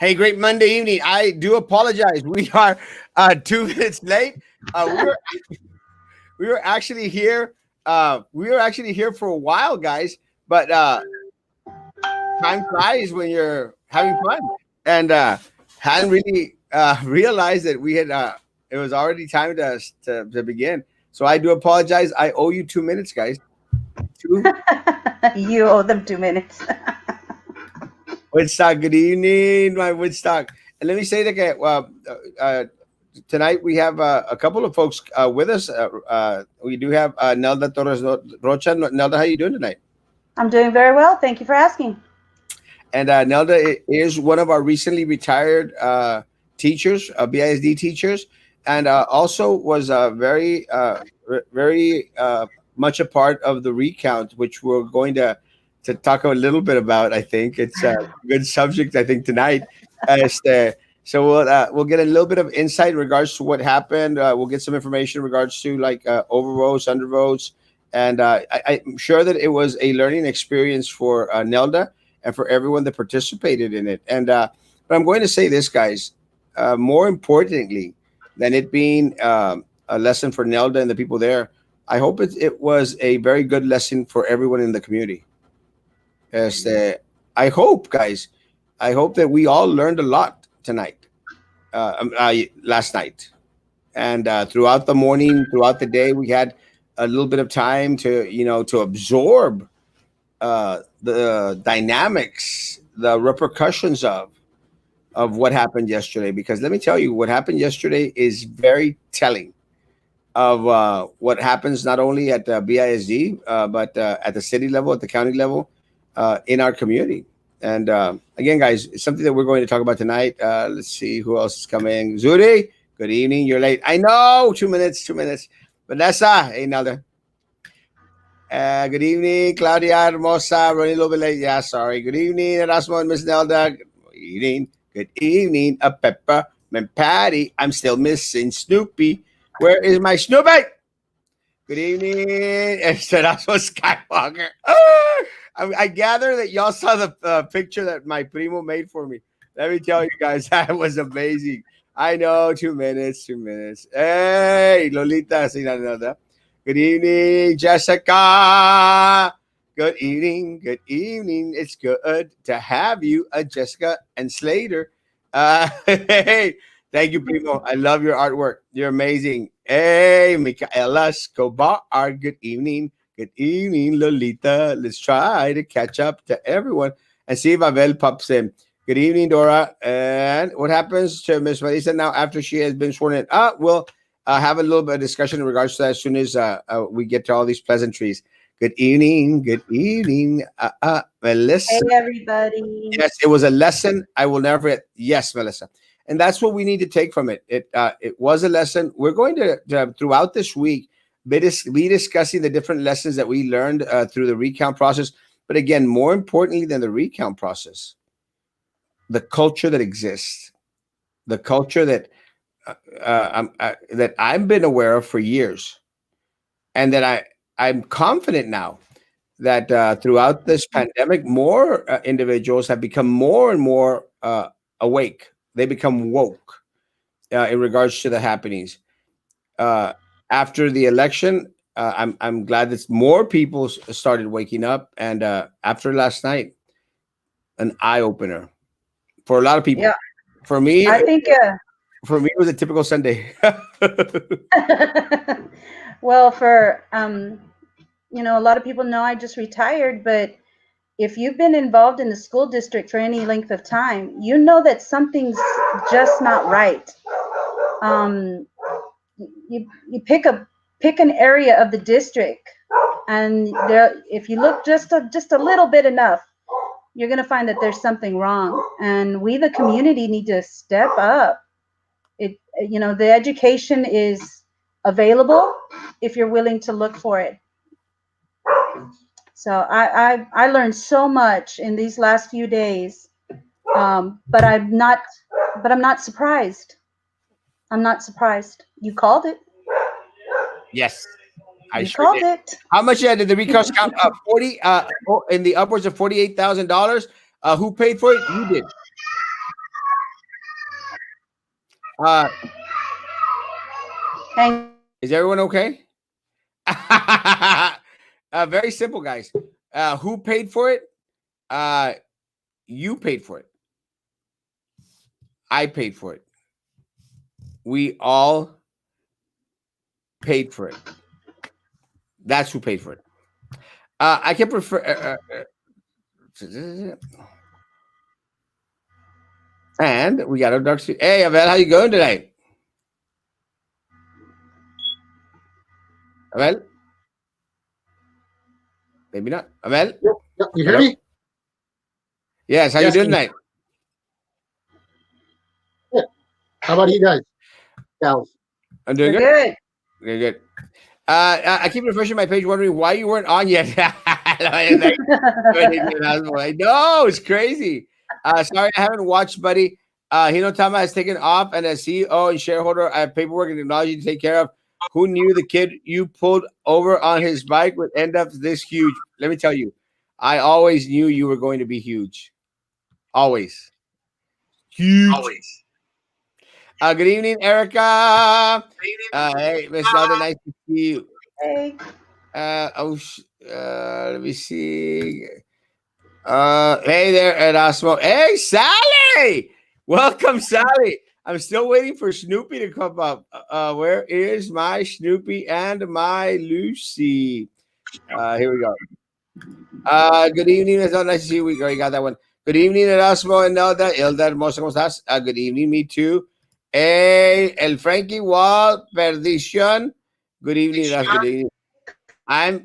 Hey, great Monday evening. I do apologize. We are 2 minutes late. Uh, we were we were actually here. We were actually here for a while, guys. But time flies when you're having fun, and hadn't really realized that we had. It was already time to begin. So I do apologize. I owe you 2 minutes, guys. Two. You owe them 2 minutes. Woodstock. Good evening, my Woodstock. And let me say that tonight we have a couple of folks with us. We do have Nelda Torres Rocha. Nelda, how you doing tonight? I'm doing very well. Thank you for asking. And Nelda is one of our recently retired teachers, BISD teachers, and also was very much a part of the recount, which we're going to talk a little bit about. I think it's a good subject. I think tonight, as so we'll get a little bit of insight in regards to what happened. We'll get some information in regards to like overvotes, undervotes, and I'm sure that it was a learning experience for Nelda and for everyone that participated in it. And but I'm going to say this, guys. More importantly than it being a lesson for Nelda and the people there, I hope it was a very good lesson for everyone in the community. As I hope, guys, I hope that we all learned a lot tonight, last night, and throughout the morning, throughout the day, we had a little bit of time to to absorb the dynamics, the repercussions of what happened yesterday. Because let me tell you, what happened yesterday is very telling of what happens not only at the BISD, but at the city level, at the county level, in our community. And again, guys, it's something that we're going to talk about tonight. Let's see who else is coming. Zuri, good evening. You're late. I know. 2 minutes. 2 minutes. Vanessa, hey, Nelda. Good evening, Claudia Hermosa. Running a little bit late. Yeah, sorry. Good evening, Erasmo and Miss Nelda. Good evening. Good evening, Peppa and Patty. I'm still missing Snoopy. Where is my Snoopy? Good evening, Erasmo Skywalker. I gather that y'all saw the picture that my primo made for me. Let me tell you guys, that was amazing. I know, 2 minutes, 2 minutes. Hey, Lolita, see another. Good evening, Jessica. Good evening. Good evening. It's good to have you, Jessica and Slater. Hey, thank you, Primo. I love your artwork. You're amazing. Hey, Michaela Escobar. Good evening. Good evening, Lolita. Let's try to catch up to everyone and see if Abel pops in. Good evening, Dora. And what happens to Miss Marisa now after she has been sworn in? We'll have a little bit of discussion in regards to that as soon as we get to all these pleasantries. Good evening. Good evening, Melissa. Hey, everybody. Yes, it was a lesson I will never forget. Yes, Melissa. And that's what we need to take from it. It was a lesson. We're going to throughout this week, be discussing the different lessons that we learned through the recount process. But again, more importantly than the recount process, the culture that exists, the culture that that I've been aware of for years, and that I'm confident now that throughout this pandemic, more individuals have become more and more awake. They become woke in regards to the happenings. Uh, After the election, I'm glad that more people started waking up, and after last night, an eye opener for a lot of people. Yeah, For me, I think. it was a typical Sunday. Well, for a lot of people know I just retired, but if you've been involved in the school district for any length of time, you know that something's just not right. Um, you pick an area of the district, and there, if you look just a little bit enough, you're going to find that there's something wrong, and we, the community, need to step up. The education is available if you're willing to look for it. So I learned so much in these last few days, but I'm not surprised. I'm not surprised. You called it. Yes, I You sure called did. it. How much did the recalls count? 40 in the upwards of $48,000. Who paid for it? You did. Uh, Thank is everyone okay? Very simple, guys. Who paid for it? Uh, you paid for it. I paid for it. We all paid for it. That's who paid for it. I can prefer. And we got our dark suit. Hey, Abel, how you going today? Abel, maybe not. Abel, Yep, yep. You hear hello. me? Yes, how you Yes. doing tonight? Yeah. How about you guys? Gals? I'm We're doing good. good. Very good. I keep refreshing my page, wondering why you weren't on yet. I know it's crazy. Sorry, I haven't watched, buddy. Hino Tama has taken off, and as CEO and shareholder, I have paperwork and technology to take care of. Who knew the kid you pulled over on his bike would end up this huge? Let me tell you, I always knew you were going to be huge. Always huge. Good evening, Erica. Hey, Miss Zelda, nice to see you. Hey. Let me see. Hey there, Erasmo. Hey, Sally. Welcome, Sally. I'm still waiting for Snoopy to come up. Where is my Snoopy and my Lucy? Here we go. Good evening. It's not nice to see you. We already got that one. Good evening, Erasmo and Nelda. Elda Hermosa, ¿cómo estás? Good evening, me too. Hey, El Frankie Wall, Perdition. Good evening, Erasmo. Good evening. I'm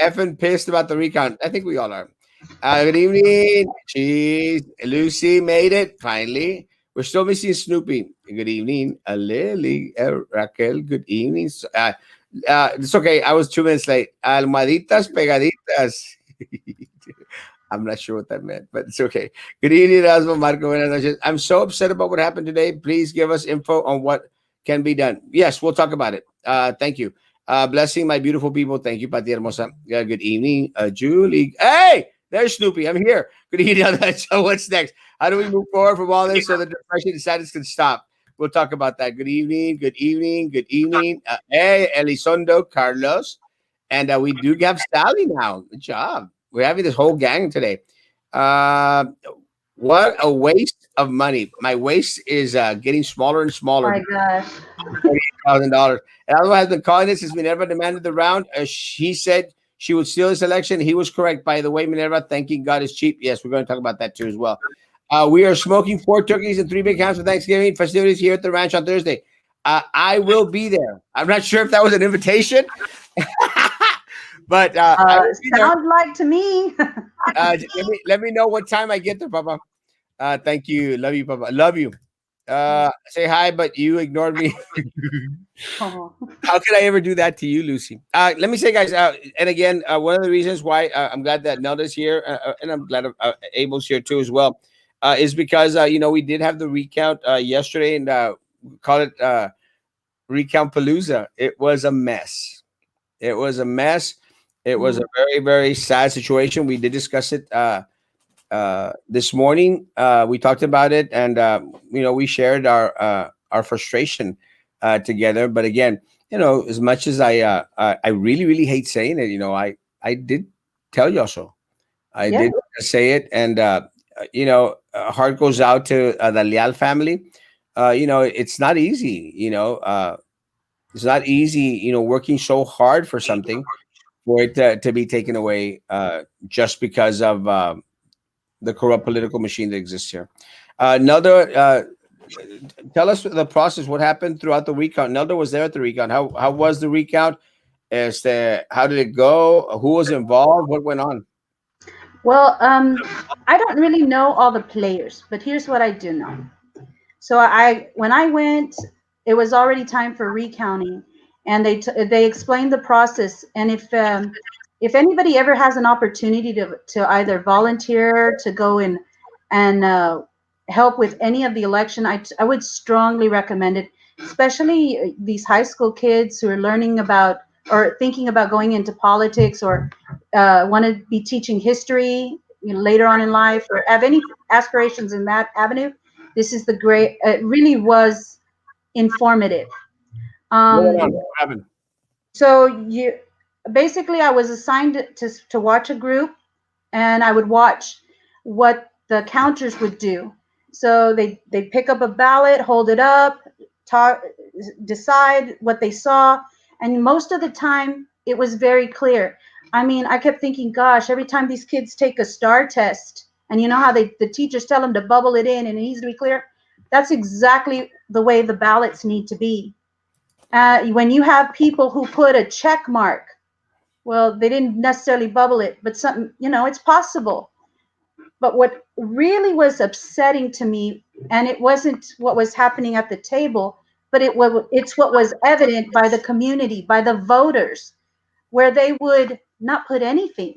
effing pissed about the recount. I think we all are. Good evening. Jeez. Lucy made it finally. We're still missing Snoopy. Good evening. Lily. Raquel. Good evening. It's okay. I was 2 minutes late. Almaditas pegaditas. I'm not sure what that meant, but it's okay. Good evening, Erasmo, Marco. Buenas noches. I'm so upset about what happened today. Please give us info on what can be done. Yes, we'll talk about it. Thank you. Blessing my beautiful people. Thank you, Pati Hermosa. Good evening, Julie. Hey, there's Snoopy. I'm here. Good evening. So what's next? How do we move forward from all this so the depression and sadness can stop? We'll talk about that. Good evening. Good evening. Good evening. Hey, Elizondo, Carlos. And we do have Sally now. Good job. We're having this whole gang today. Uh, what a waste of money. My waist is getting smaller and Oh smaller. my gosh. $48,000. And Alva has been calling this since Minerva demanded the round. She said she would steal his election. He was correct. By the way, Minerva, thanking God is cheap. Yes, we're going to talk about that too as well. We are smoking 4 turkeys and 3 big hams for Thanksgiving festivities here at the ranch on Thursday. I will be there. I'm not sure if that was an invitation, but I will be there. Sounds like to me. Let me know what time I get there, Papa. Thank you. Love you, Papa. Love you. Say hi, but you ignored me. Oh. How could I ever do that to you, Lucy? Let me say, guys, and again, one of the reasons why I'm glad that Nelda's here, and I'm glad Abel's here too as well, is because we did have the recount yesterday, and we call it Recount Palooza. It was a mess. It was a mess. It was a very, very sad situation. We did discuss it this morning. We talked about it, and we shared our frustration together. But again, as much as I really, really hate saying it, I did tell you so. I Yeah. did say it, and heart goes out to the Leal family. It's not easy. It's not easy. Working so hard for something for it to be taken away just because of the corrupt political machine that exists here. Nelda, tell us the process. What happened throughout the recount? Nelda was there at the recount. How was the recount? How did it go? Who was involved? What went on? Well, I don't really know all the players, but here's what I do know. So when I went, it was already time for recounting, and they explained the process. And if anybody ever has an opportunity to either volunteer to go and help with any of the election, I would strongly recommend it, especially these high school kids who are learning about or thinking about going into politics or want to be teaching history later on in life or have any aspirations in that avenue. This is the great. It really was informative. What went on? Um, What happened? so you basically, I was assigned to watch a group, and I would watch what the counters would do. So they pick up a ballot, hold it up, talk, decide what they saw, and most of the time it was very clear. I mean, I kept thinking, gosh, every time these kids take a star test, and you know how the teachers tell them to bubble it in and it needs to be clear, that's exactly the way the ballots need to be. When you have people who put a check mark, well, they didn't necessarily bubble it, but something, it's possible. But what really was upsetting to me, and it wasn't what was happening at the table, but it's what was evident by the community, by the voters, where they would not put anything.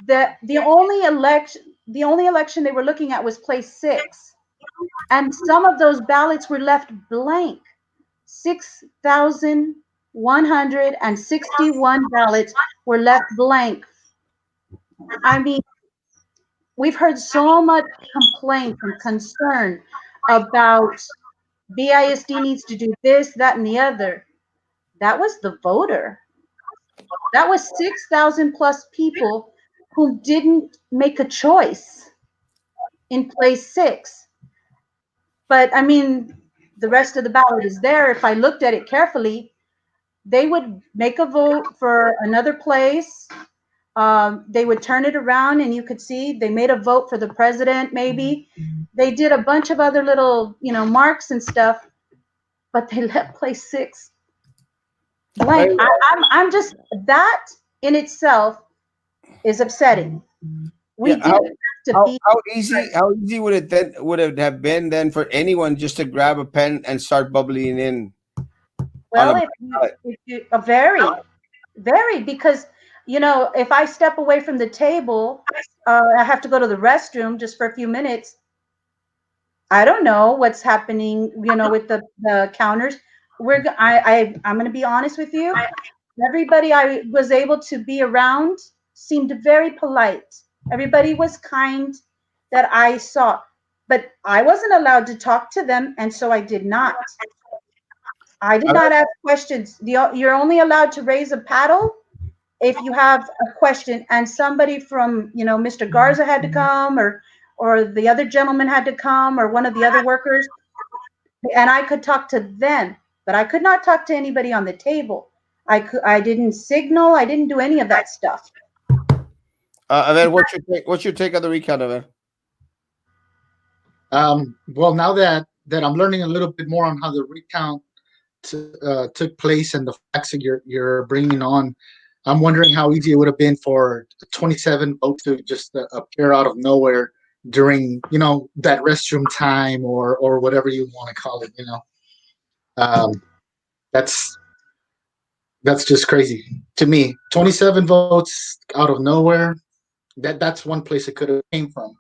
The only election they were looking at was place 6, and some of those ballots were left blank. 6,161 ballots were left blank. I mean, we've heard so much complaint and concern about BISD needs to do this, that, and the other. That was the voter. That was 6,000 plus people who didn't make a choice in place 6. But I mean, the rest of the ballot is there. If I looked at it carefully, they would make a vote for another place. They would turn it around and you could see they made a vote for the president, maybe. They did a bunch of other little, marks and stuff, but they left place 6 blank. Hey, I'm just, that in itself is upsetting. We yeah, didn't have to be. how easy would it have been then for anyone just to grab a pen and start bubbling in on Well, a if you, ballot? if you very, very, because if I step away from the table, I have to go to the restroom just for a few minutes. I don't know what's happening, with the counters. I'm going to be honest with you. Everybody I was able to be around seemed very polite. Everybody was kind that I saw, but I wasn't allowed to talk to them, and so I did not. I did I not ask questions. You're only allowed to raise a paddle if you have a question, and somebody from Mr. Garza had to come, or the other gentleman had to come, or one of the other workers, and I could talk to them, but I could not talk to anybody on the table. I didn't signal. I didn't do any of that stuff. And then what's your take on the recount of it? Well, now that I'm learning a little bit more on how the recount took place and the facts that you're bringing on, I'm wondering how easy it would have been for 27 votes to just appear out of nowhere during that restroom time or whatever you want to call it. Um, that's that's just crazy to me. 27 votes out of nowhere. That's one place it could have came from.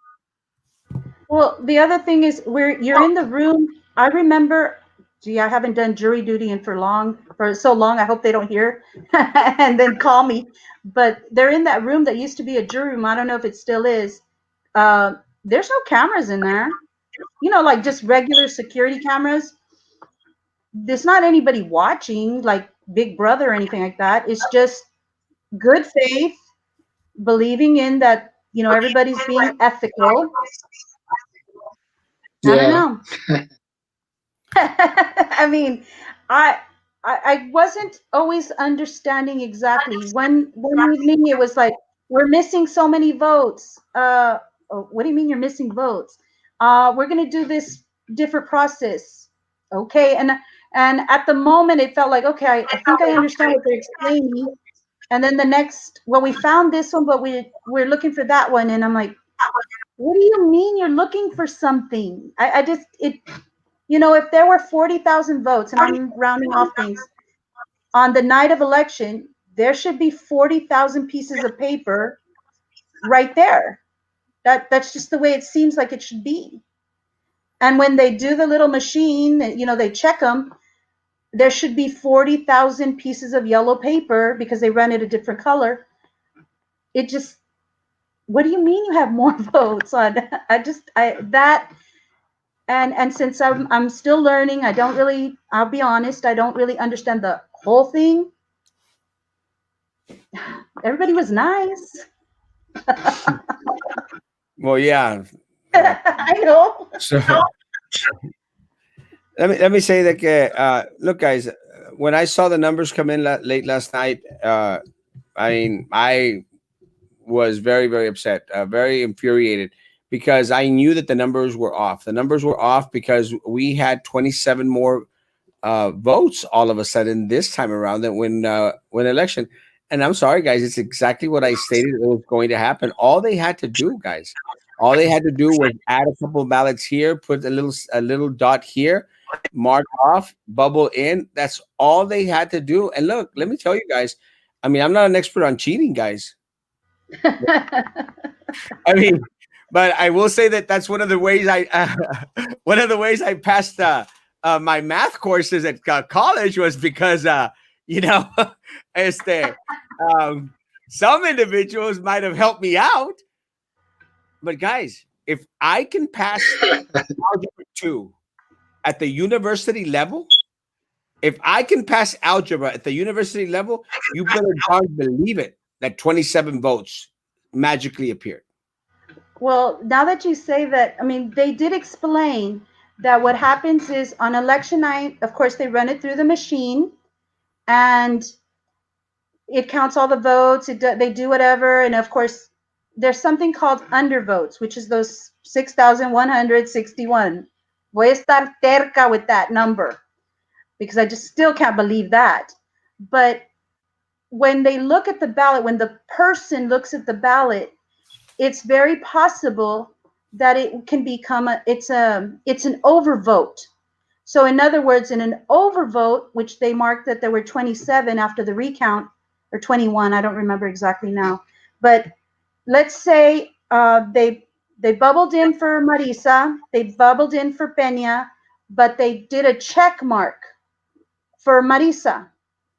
Well, the other thing is you're in the room. I remember, gee, I haven't done jury duty for so long. I hope they don't hear and then call me. But they're in that room that used to be a jury room. I don't know if it still is. There's no cameras in there. Like just regular security cameras. There's not anybody watching, like Big Brother or anything like that. It's just good faith, believing in that, everybody's being ethical. I don't Yeah. know. I mean, I, I wasn't always understanding exactly. One evening it was like, we're missing so many votes. Oh, what do you mean you're missing votes? We're gonna do this different process. Okay, and at the moment it felt like, okay, I think I understand what they're explaining. And then the next, well, we found this one, but we're looking for that one, and I'm like, what do you mean you're looking for something? I just it if there were 40,000 votes, and I'm rounding off things, on the night of election, there should be 40,000 pieces of paper right there. That's just the way it seems like it should be. And when they do the little machine, they check them, there should be 40,000 pieces of yellow paper because they run it a different color. It just, what do you mean you have more votes on? I that And since I'm still learning, I don't really, I'll be honest, I don't really understand the whole thing. Everybody was nice. Well, yeah. I know. So let me say that. Look, guys, when I saw the numbers come in late last night, I mean, I was very, very upset, very infuriated because I knew that the numbers were off. The numbers were off because we had 27 more votes all of a sudden this time around than when election. And I'm sorry, guys, it's exactly what I stated it was going to happen. All they had to do, guys, all they had to do was add a couple of ballots here, put a little dot here, mark off, bubble in. That's all they had to do. And look, let me tell you guys. I mean, I'm not an expert on cheating, guys. I mean, but I will say that that's one of the ways one of the ways I passed my math courses at college was because you know, este, um, some individuals might have helped me out, but guys, if I can pass algebra two at the university level, if I can pass algebra at the university level, you better darn believe it that 27 votes magically appeared. Well, now that you say that, I mean, they did explain that what happens is on election night, of course, they run it through the machine and it counts all the votes. They do whatever. And of course, there's something called undervotes, which is those 6,161. Voy a estar terca with that number because I just still can't believe that. But when they look at the ballot, when the person looks at the ballot, it's very possible that it can become it's an overvote. So in other words, in an overvote, which they marked that there were 27 after the recount, or 21, I don't remember exactly now, but let's say they bubbled in for Marisa, they bubbled in for Peña, but they did a check mark for Marisa.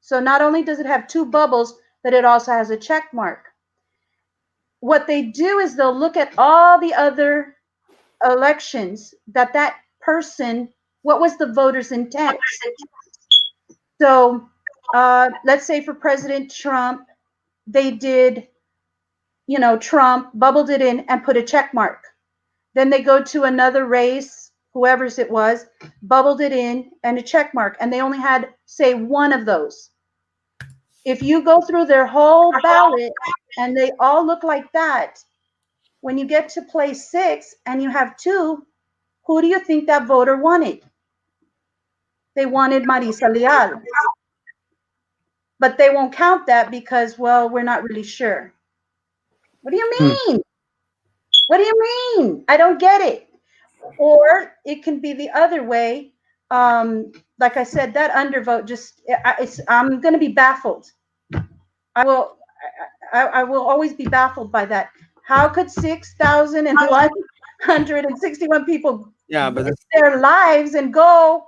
So not only does it have two bubbles, but it also has a check mark. What they do is they'll look at all the other elections that person, what was the voter's intent. So let's say for President Trump, they did, Trump bubbled it in and put a check mark. Then they go to another race, whoever's it was, bubbled it in and a check mark, and they only had, say, one of those. If you go through their whole ballot and they all look like that, when you get to place 6 and you have 2, who do you think that voter wanted? They wanted Marisa Leal. But they won't count that because, well, we're not really sure. What do you mean? What do you mean? I don't get it. Or it can be the other way. Like I said, that undervote I'm going to be baffled. I will I will always be baffled by that. How could 6,161 people Yeah, but risk their lives and go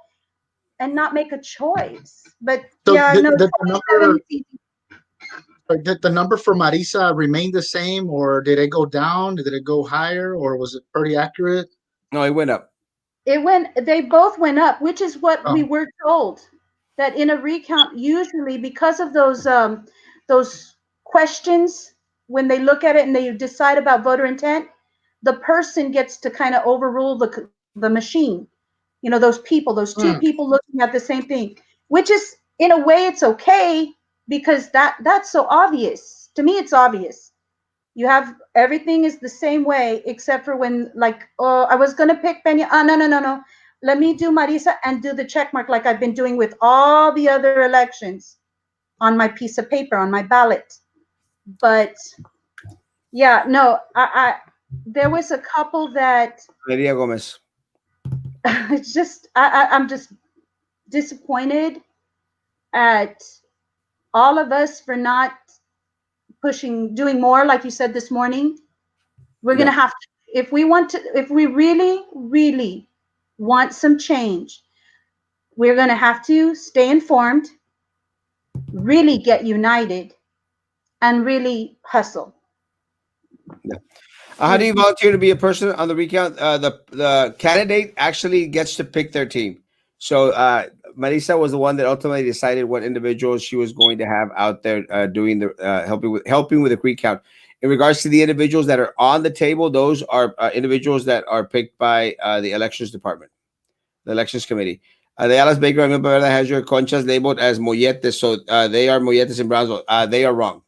and not make a choice? But So yeah, no, did 27 is easy. the number for Marisa remain the same, or did it go down? Did it go higher, or was it pretty accurate? no, it went up. They both went up, which is what we Oh, were told, that in a recount, usually because of those questions, when they look at it and they decide about voter intent, the person gets to kind of overrule the machine. Those two hmm. people looking at the same thing, which is, in a way, it's okay because that's so obvious. To me, it's obvious. You have everything is the same way except for when, like, oh, I was gonna pick Peña. Oh, no, no, no, no. Let me do Marisa and do the check mark like I've been doing with all the other elections on my piece of paper, on my ballot. But yeah, no, I there was a couple that Maria Gomez. it's just I'm just disappointed at all of us for not doing more, like you said this morning. We're Yeah. gonna have to, if we really, really want some change, we're gonna have to stay informed, really get united, and really hustle. Yeah. How do you volunteer to be a person on the recount? The candidate actually gets to pick their team. So Marisa was the one that ultimately decided what individuals she was going to have out there doing the helping with the recount. In regards to the individuals that are on the table, those are individuals that are picked by the elections department, the elections committee. The Alice Baker, I remember that has your conchas labeled as molletes, so they are molletes in Brownsville. They are wrong.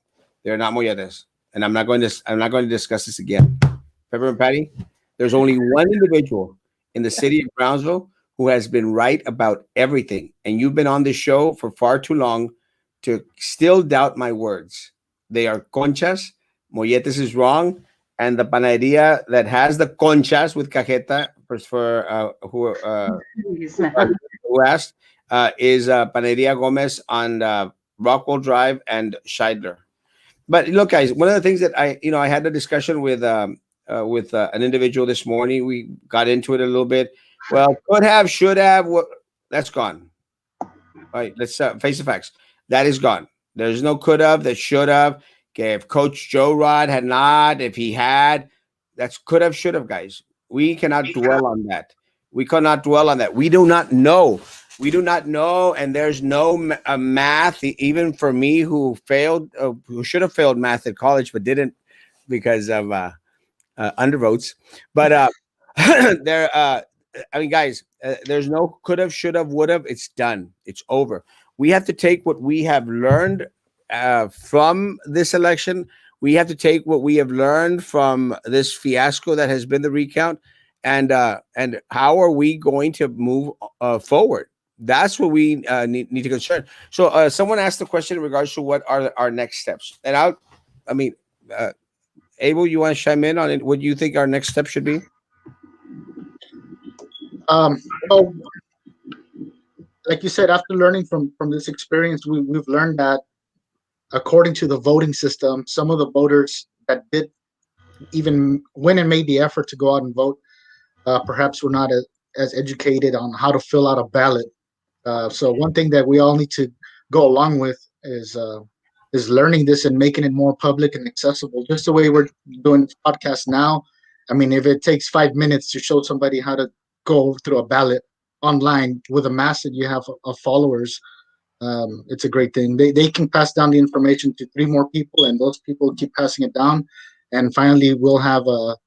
They are not molletes, and I'm not going to discuss this again. Pepper and Patty, there's only one individual in the city of Brownsville who has been right about everything. And you've been on this show for far too long to still doubt my words. They are conchas. Molletes is wrong. And the panaderia that has the conchas with cajeta for who asked is Panaderia Gomez on Rockwell Drive and Scheidler. But look, guys, one of the things that I had a discussion with an individual this morning. We got into it a little bit. Well, could have, should have. What? That's gone. All right, let's face the facts. That is gone. There's no could have. That should have. Okay, if Coach Joe Rod had not, if he had, that's could have, should have, guys. We cannot dwell on that. We cannot dwell on that. We do not know. We do not know, and there's no math. Even for me, who failed, who should have failed math at college but didn't because of undervotes. But there, I mean, guys, there's no could have, should have, would have. It's done. It's over. We have to take what we have learned from this election. We have to take what we have learned from this fiasco that has been the recount, and how are we going to move forward? That's what we need to concern. So someone asked the question in regards to what are our next steps, and I mean, Abel, you want to chime in on it? What do you think our next step should be? Well, like you said, after learning from this experience, we've learned that according to the voting system, some of the voters that did even went and made the effort to go out and vote, perhaps were not as educated on how to fill out a ballot. So one thing that we all need to go along with is learning this and making it more public and accessible. Just the way we're doing podcasts now. I mean, if it takes 5 minutes to show somebody how to go through a ballot online with a mass that you have of followers, it's a great thing. They can pass down the information to 3 more people, and those people keep passing it down. And finally, we'll have a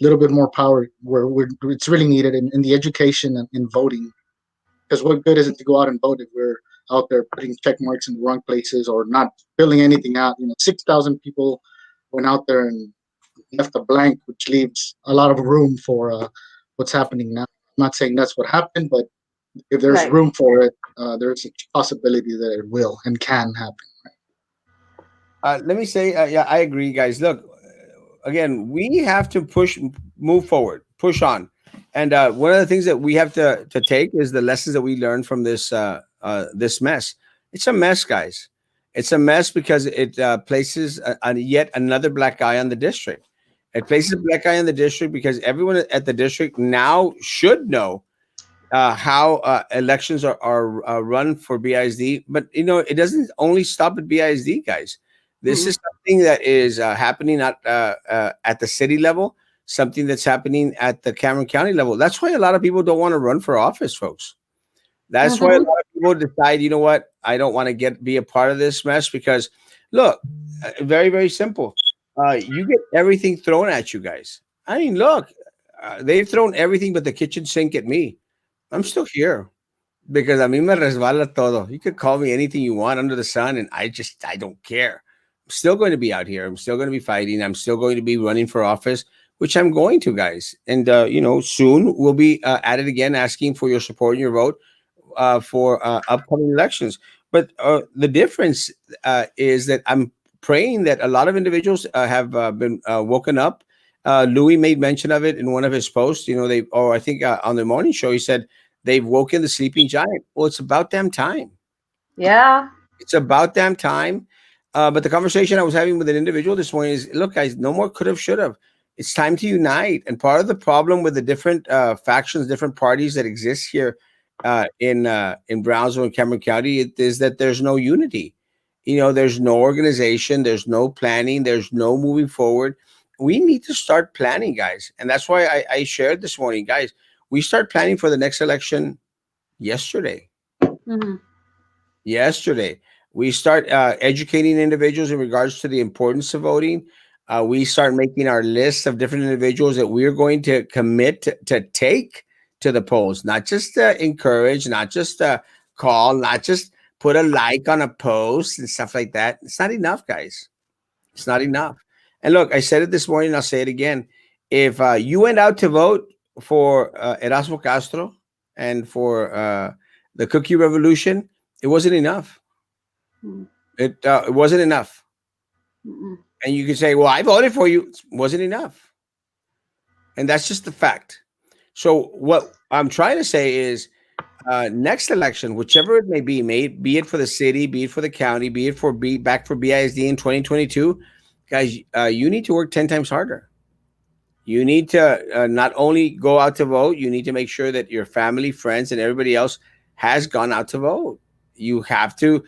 little bit more power where it's really needed in the education and in voting. Because what good is it to go out and vote if we're out there putting check marks in the wrong places or not filling anything out? 6,000 people went out there and left a blank, which leaves a lot of room for what's happening now. I'm not saying that's what happened, but if there's room for it, there's a possibility that it will and can happen. Let me say, yeah, I agree, guys. Look, again, we have to move forward, push on. And one of the things that we have to take is the lessons that we learned from this mess. It's a mess, guys. It's a mess because it places yet another black eye on the district. It places a black eye on the district because everyone at the district now should know how elections are run for BISD. But it doesn't only stop at BISD, guys. This is something that is happening at the city level, something that's happening at the Cameron County level. That's why a lot of people don't want to run for office, folks. That's why a lot of people decide, you know what, I don't want to be a part of this mess because, look, very, very simple. You get everything thrown at you guys. I mean, look, they've thrown everything but the kitchen sink at me. I'm still here because a mí me resbala todo. You could call me anything you want under the sun, and I don't care. I'm still going to be out here. I'm still going to be fighting. I'm still going to be running for office, which I'm going to, guys. And, soon we'll be at it again, asking for your support and your vote for upcoming elections. But the difference is that I'm praying that a lot of individuals have been woken up. Louis made mention of it in one of his posts. I think on the morning show, he said they've woken the sleeping giant. Well, it's about damn time. Yeah. It's about damn time. But the conversation I was having with an individual this morning is, look, guys, no more could have, should have. It's time to unite. And part of the problem with the different factions, different parties that exist here in Brownsville and Cameron County is that there's no unity. There's no organization, there's no planning, there's no moving forward. we need to start planning, guys. And that's why I shared this morning, guys. We start planning for the next election yesterday. Mhm. Yesterday, we start educating individuals in regards to the importance of voting. We start making our list of different individuals that we're going to commit to take to the polls, not just encourage, not just call, not just put a like on a post and stuff like that. It's not enough, guys. It's not enough. And look, I said it this morning. I'll say it again. If you went out to vote for Erasmo Castro and for the Cookie Revolution, it wasn't enough. Mm. It wasn't enough. Mm-mm. And you could say, "Well, I voted for you." It wasn't enough, and that's just the fact. So what I'm trying to say is, next election, whichever it may be it for the city, be it for the county, be it for back for BISD in 2022, guys, you need to work 10 times harder. You need to not only go out to vote, you need to make sure that your family, friends, and everybody else has gone out to vote. You have to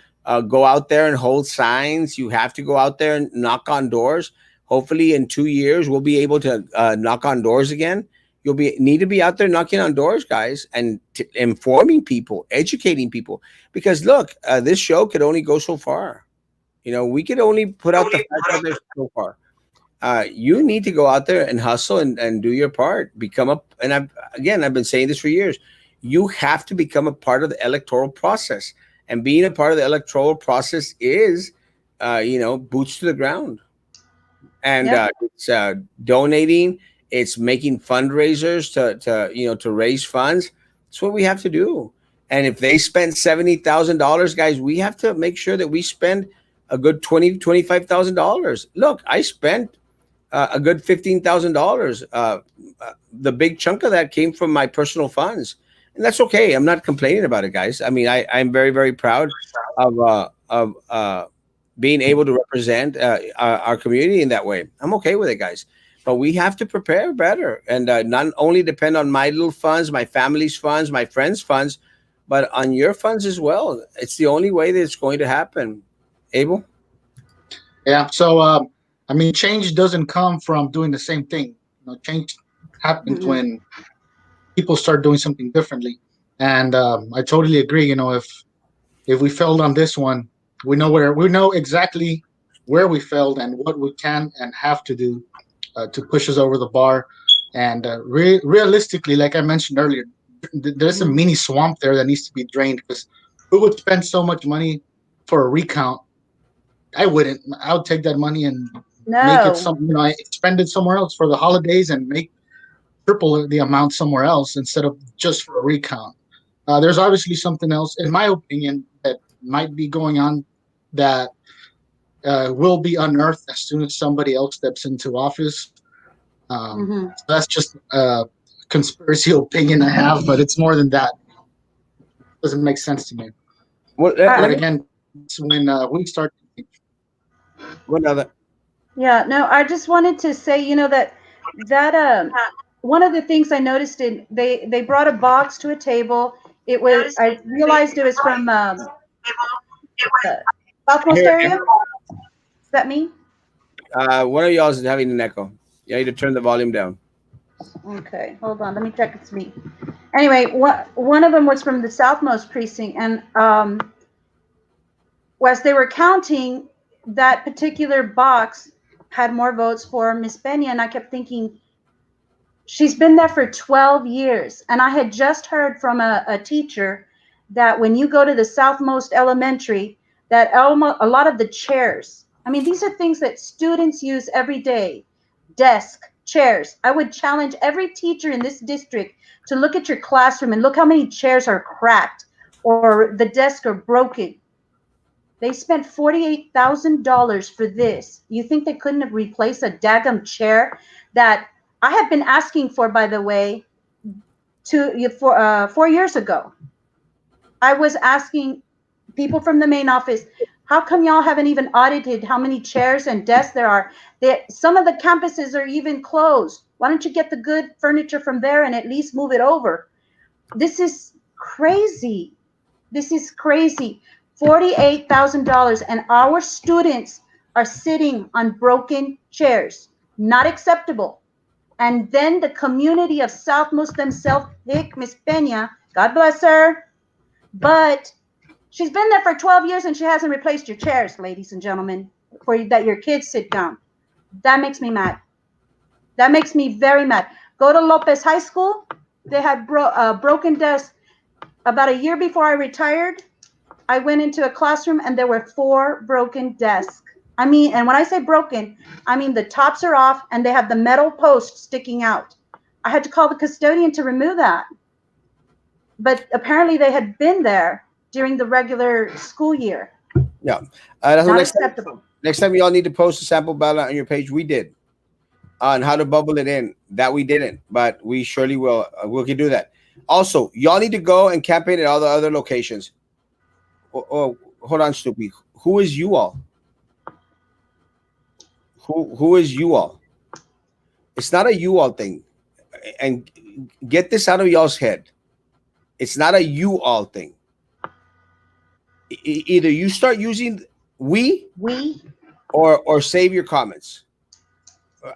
go out there and hold signs. You have to go out there and knock on doors. Hopefully, in 2 years, we'll be able to knock on doors again. You'll be need to be out there knocking on doors, guys, and informing people, educating people. Because look, this show could only go so far. We could only put out the facts out there so far. You need to go out there and hustle and do your part. Become a and I've been saying this for years. You have to become a part of the electoral process, and being a part of the electoral process is, boots to the ground, and Yep. it's donating. It's making fundraisers to raise funds. That's what we have to do. And if they spend $70,000, guys, we have to make sure that we spend a good $25,000. Look, I spent a good $15,000. The big chunk of that came from my personal funds, and that's okay. I'm not complaining about it, guys. I mean, I'm very, very proud of being able to represent our community in that way. I'm okay with it, guys. But we have to prepare better, and not only depend on my little funds, my family's funds, my friends' funds, but on your funds as well. It's the only way that it's going to happen. Abel? Yeah. So, I mean, change doesn't come from doing the same thing. Change happens Mm-mm. when people start doing something differently. And I totally agree. If we failed on this one, we know exactly where we failed and what we can and have to do to push us over the bar. And realistically, like I mentioned earlier, there's a Mm. mini swamp there that needs to be drained because who would spend so much money for a recount? I wouldn't. I would take that money and make it No. some. I expend it somewhere else for the holidays and make triple the amount somewhere else instead of just for a recount. There's obviously something else, in my opinion, that might be going on that will be unearthed as soon as somebody else steps into office. Mm-hmm. So that's just a conspiracy opinion I have, but it's more than that. It doesn't make sense to me. Well, But let me. again, it's when we start. What other? Yeah, no, I just wanted to say, that one of the things I noticed in they brought a box to a table. I realized it was from the southmost Here, area. Is that me? one of y'all is having an echo. You need to turn the volume down. Okay, hold on. Let me check it's me. Anyway, one of them was from the southmost precinct, and as they were counting, that particular box had more votes for Miss Pena, and I kept thinking, she's been there for 12 years. And I had just heard from a teacher that when you go to the southmost elementary, that a lot of the chairs, I mean, these are things that students use every day: desk, chairs. I would challenge every teacher in this district to look at your classroom and look how many chairs are cracked or the desks are broken. They spent $48,000 for this. You think they couldn't have replaced a daggum chair that I have been asking for, by the way, for 4 years ago? I was asking people from the main office, how come y'all haven't even audited how many chairs and desks there are? Some of the campuses are even closed. Why don't you get the good furniture from there and at least move it over? This is crazy. This is crazy. $48,000, and our students are sitting on broken chairs. Not acceptable. And then the community of South Muslims self-pick Miss Pena, God bless her, but she's been there for 12 years and she hasn't replaced your chairs, ladies and gentlemen, for that your kids sit down. That makes me mad. That makes me very mad. Go to Lopez High School. They had broken desks. About a year before I retired, I went into a classroom and there were 4 broken desks. I mean, and when I say broken, I mean the tops are off and they have the metal post sticking out. I had to call the custodian to remove that. But apparently they had been there during the regular school year. Yeah. That's what Not next time, acceptable. next time y'all need to post a sample ballot on your page. We did on how to bubble it in. That we didn't, but we surely will. We can do that. Also, y'all need to go and campaign at all the other locations. Oh, hold on, Snoopy. Who is you all? Who is you all? It's not a you all thing, and get this out of y'all's head. It's not a you all thing. Either you start using we or save your comments.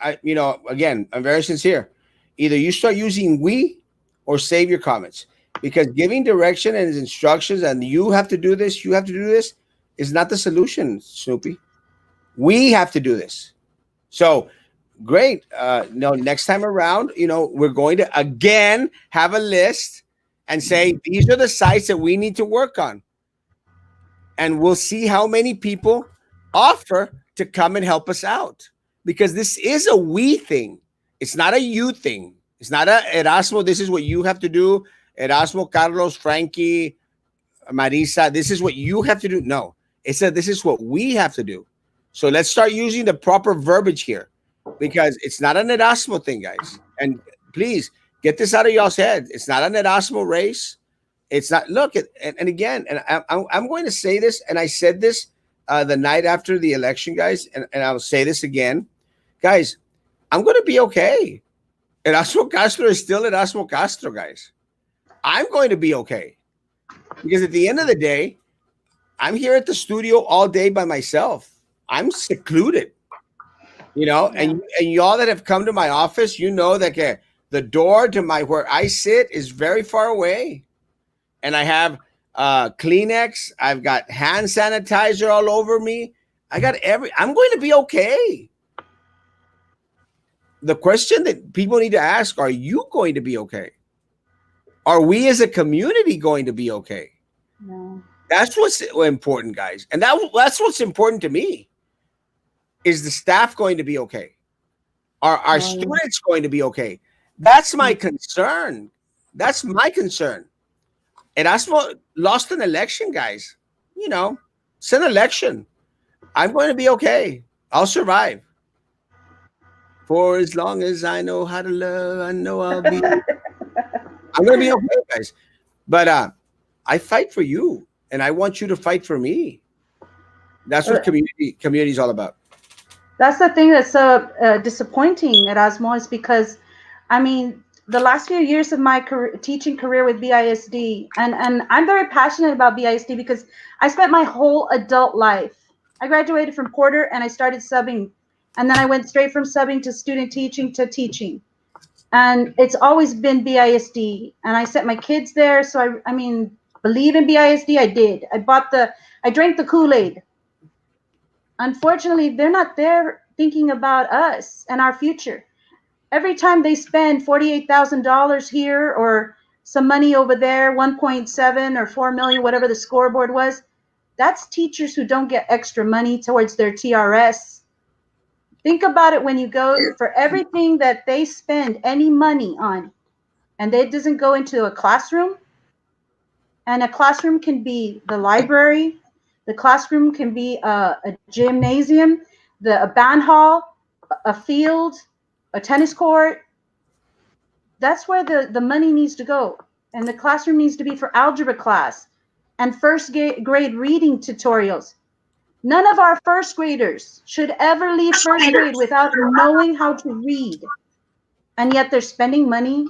Again, I'm very sincere. Either you start using we or save your comments, because giving direction and instructions and you have to do this, you have to do this is not the solution, Snoopy. We have to do this. So great. No, next time around, we're going to again have a list and say these are the sites that we need to work on. And we'll see how many people offer to come and help us out, because this is a we thing. It's not a you thing. It's not a Erasmo. This is what you have to do. Erasmo, Carlos, Frankie, Marisa. This is what you have to do. No, it's this is what we have to do. So let's start using the proper verbiage here, because it's not an Erasmo thing, guys. And please get this out of y'all's head. It's not an Erasmo race. It's not. Look, and again, and I'm going to say this, and I said this the night after the election, guys, and I'll say this again, guys. I'm going to be okay. Erasmo Castro is still Erasmo Castro, guys. I'm going to be okay, because at the end of the day, I'm here at the studio all day by myself. I'm secluded, and y'all that have come to my office, that the door to where I sit is very far away. And I have Kleenex. I've got hand sanitizer all over me. I'm going to be okay. The question that people need to ask, are you going to be okay? Are we as a community going to be okay? No. That's what's important, guys. And that's what's important to me. Is the staff going to be okay? Are our students going to be okay? That's my concern. That's my concern. Erasmo lost an election, guys. It's an election. I'm going to be okay. I'll survive. For as long as I know how to love, I know I'm going to be okay, guys. But I fight for you, and I want you to fight for me. That's what community is all about. That's the thing that's so disappointing, Erasmo, is because, the last few years of my teaching career with BISD, and I'm very passionate about BISD because I spent my whole adult life. I graduated from Porter and I started subbing, and then I went straight from subbing to student teaching to teaching. And it's always been BISD, and I sent my kids there. So I believe in BISD. I did. I drank the Kool-Aid. Unfortunately, they're not there thinking about us and our future. Every time they spend $48,000 here or some money over there, 1.7 or 4 million, whatever the scoreboard was, that's teachers who don't get extra money towards their TRS. Think about it when you go for everything that they spend any money on, and it doesn't go into a classroom. And a classroom can be the library, the classroom can be a gymnasium, a band hall, a field, a tennis court. That's where the money needs to go. And the classroom needs to be for algebra class and first grade reading tutorials. None of our first graders should ever leave first grade without knowing how to read. And yet they're spending money,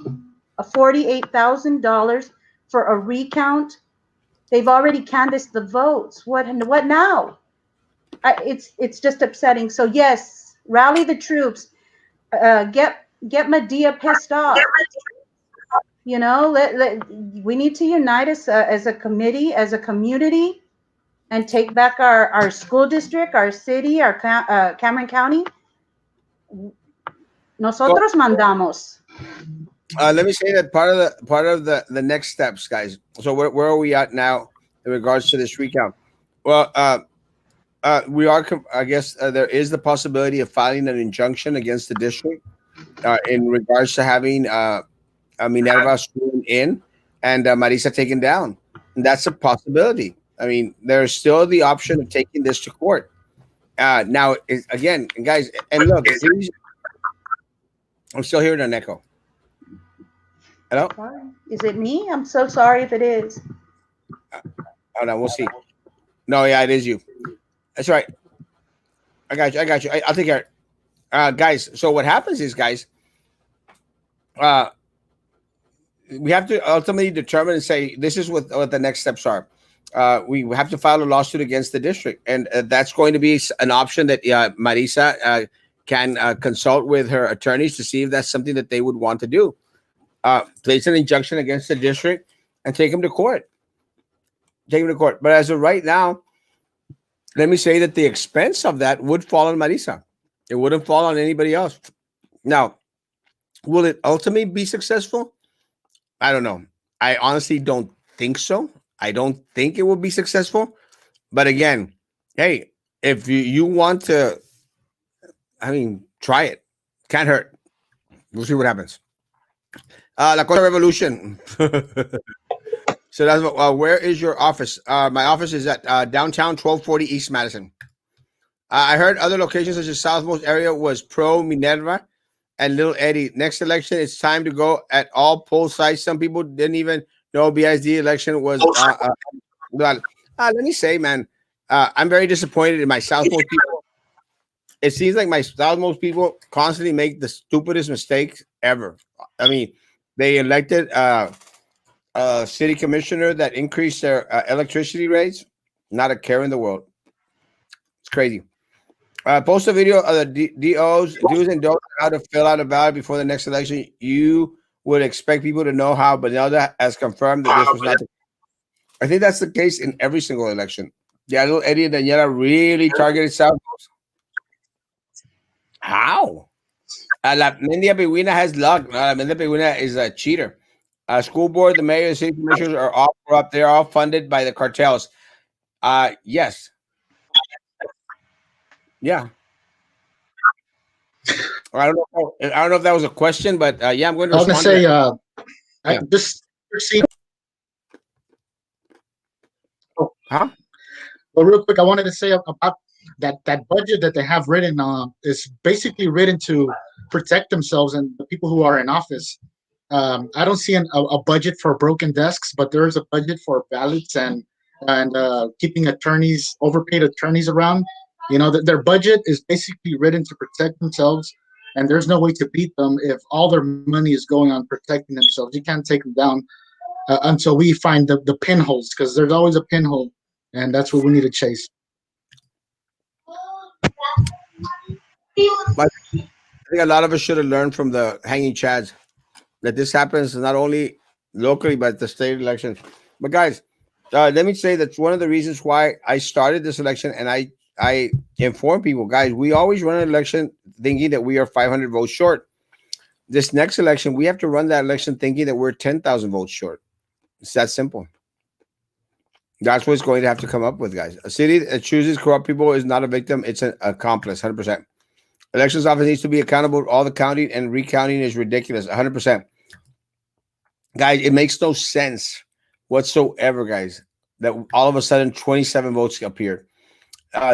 $48,000 for a recount. They've already canvassed the votes. What now? It's just upsetting. So yes, rally the troops. Get Medea pissed off. You know, we need to unite as a committee, as a community, and take back our school district, our city, our Cameron County. Well, Nosotros mandamos. let me say that part of the next steps, guys. So where are we at now in regards to this recount? Well, we are. I guess there is the possibility of filing an injunction against the district in regards to having Minerva sworn in and Marisa taken down. And that's a possibility. I mean, there's still the option of taking this to court. Now, again, guys, and look, please, I'm still hearing an echo. Hello? Sorry. Is it me? I'm so sorry if it is. Hold on, we'll see. No, yeah, it is you. That's right. I got you. I got you. I'll take care. Guys, so what happens is, guys, uh, we have to ultimately determine and say this is what the next steps are. We have to file a lawsuit against the district, and that's going to be an option that Marisa can consult with her attorneys to see if that's something that they would want to do. Place an injunction against the district and take them to court. Take them to court. But as of right now, let me say that the expense of that would fall on Marisa. It wouldn't fall on anybody else. Now, will it ultimately be successful? I don't know. I honestly don't think so. I don't think it will be successful. But again, hey, if you want to, I mean, try it. Can't hurt. We'll see what happens. La Cosa Revolution. So that's where is your office? My office is at downtown 1240 East Madison. I heard other locations such as Southmost area was pro Minerva and Little Eddie. Next election, it's time to go at all poll sites. Some people didn't even know BISD election was. Let me say, man, I'm very disappointed in my Southmost people. It seems like my Southmost people constantly make the stupidest mistakes ever. I mean, they elected a city commissioner that increased their electricity rates. Not a care in the world. It's crazy. Post a video of the do's and don'ts how to fill out a ballot before the next election. You would expect people to know how, but now that has confirmed that this was not. I think that's the case in every single election. Yeah, Little Eddie and Daniela really targeted South. How? La Mendia Peguina has luck. La Mendia Peguina is a cheater. School board, the mayor, the city commissioners are all corrupt. They're all funded by the cartels. Yes. Yeah. I don't know. I don't know if that was a question, but yeah, I'm going to I was gonna respond. say, Yeah. just received. Huh? Well, real quick, I wanted to say about that budget that they have written is basically written to protect themselves and the people who are in office. I don't see a budget for broken desks, but there is a budget for ballots and keeping attorneys, overpaid attorneys around. You know, their budget is basically written to protect themselves, and there's no way to beat them if all their money is going on protecting themselves. You can't take them down until we find the pinholes, because there's always a pinhole, and that's what we need to chase. But I think a lot of us should have learned from the hanging chads that this happens not only locally but the state elections. But guys, let me say that's one of the reasons why I started this election, and I inform people, guys, we always run an election thinking that we are 500 votes short. This next election, we have to run that election thinking that we're 10,000 votes short. It's that simple. That's what's going to have to come up with, guys. A city that chooses corrupt people is not a victim; it's an accomplice, 100%. Elections office needs to be accountable. All the counting and recounting is ridiculous, 100%. Guys, it makes no sense whatsoever, guys, that all of a sudden 27 votes appeared.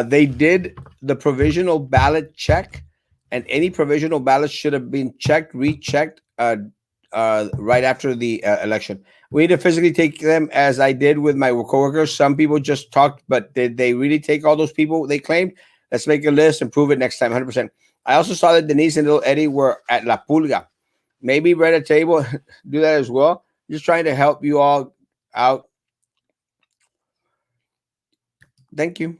They did the provisional ballot check, and any provisional ballot should have been checked, rechecked right after the election. We need to physically take them, as I did with my coworkers. Some people just talked, but did they really take all those people they claimed? Let's make a list and prove it next time, 100%. I also saw that Denise and Little Eddie were at La Pulga. Maybe rent a table, do that as well. Just trying to help you all out. Thank you.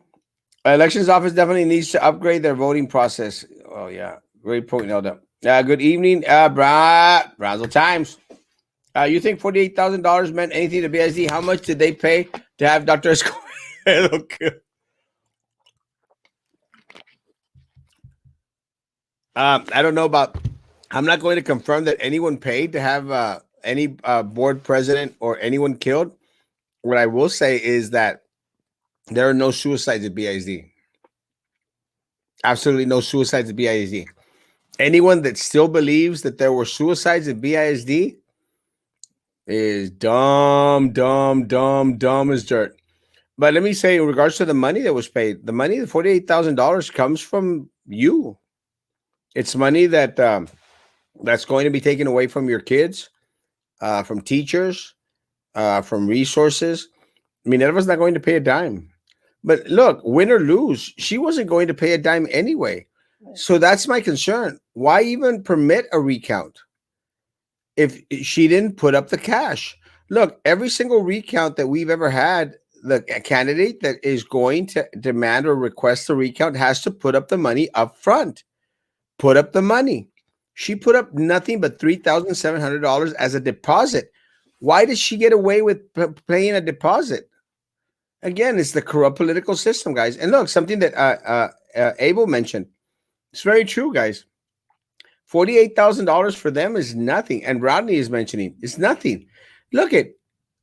Elections office definitely needs to upgrade their voting process. Oh, yeah. Great point, Elda. Good evening, Brazil Times. You think $48,000 meant anything to BIZ? How much did they pay to have Dr. Escobar? I don't know about. I'm not going to confirm that anyone paid to have any board president or anyone killed. What I will say is that there are no suicides at BIZ. Absolutely no suicides at BISD. Anyone that still believes that there were suicides at BISD is dumb, dumb, dumb, dumb as dirt. But let me say, in regards to the money that was paid, the money, the $48,000, comes from you. It's money that that's going to be taken away from your kids, from teachers, from resources. Minerva's not going to pay a dime. But look, win or lose, she wasn't going to pay a dime anyway. So that's my concern. Why even permit a recount if she didn't put up the cash? Look, every single recount that we've ever had, the candidate that is going to demand or request the recount has to put up the money up front. Put up the money. She put up nothing but $3,700 as a deposit. Why did she get away with paying a deposit? Again, it's the corrupt political system, guys. And look, something that Abel mentioned. It's very true, guys. $48,000 for them is nothing. And Rodney is mentioning it's nothing. Look at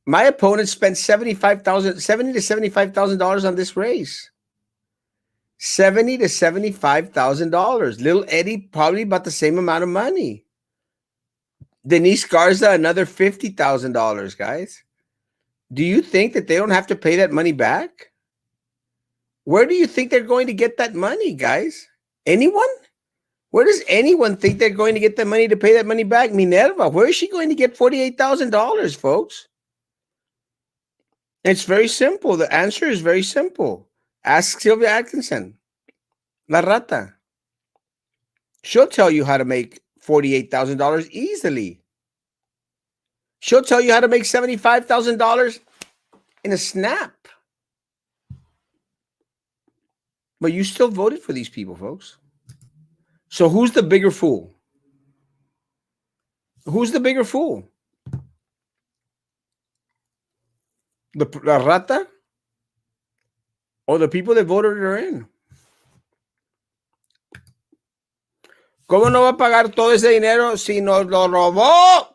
my opponent spent $70 to $75,000 on this race. $70 to $75,000. Little Eddie probably about the same amount of money. Denise Garza another $50,000, guys. Do you think that they don't have to pay that money back? Where do you think they're going to get that money, guys? Anyone? Where does anyone think they're going to get the money to pay that money back? Minerva, where is she going to get $48,000, folks? It's very simple. The answer is very simple. Ask Sylvia Atkinson, La Rata. She'll tell you how to make $48,000 easily. She'll tell you how to make $75,000 in a snap. But you still voted for these people, folks. So who's the bigger fool? Who's the bigger fool? La Rata or the people that voted her in? ¿Cómo no va a pagar todo ese dinero si nos lo robó?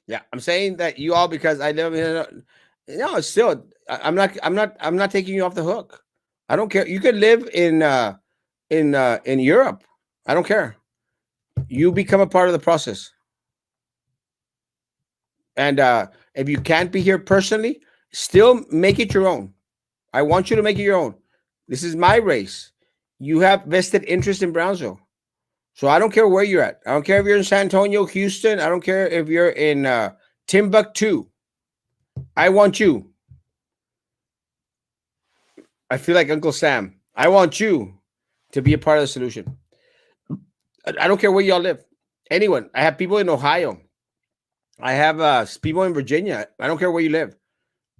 Yeah, I'm saying that you all, because I live in. No, it's still. I'm not taking you off the hook. I don't care. You could live in Europe. I don't care. You become a part of the process. And if you can't be here personally, still make it your own. I want you to make it your own. This is my race. You have vested interest in Brownsville. So I don't care where you're at. I don't care if you're in San Antonio, Houston. I don't care if you're in Timbuktu. I want you. I feel like Uncle Sam. I want you to be a part of the solution. I don't care where y'all live. Anyone. I have people in Ohio. I have people in Virginia. I don't care where you live.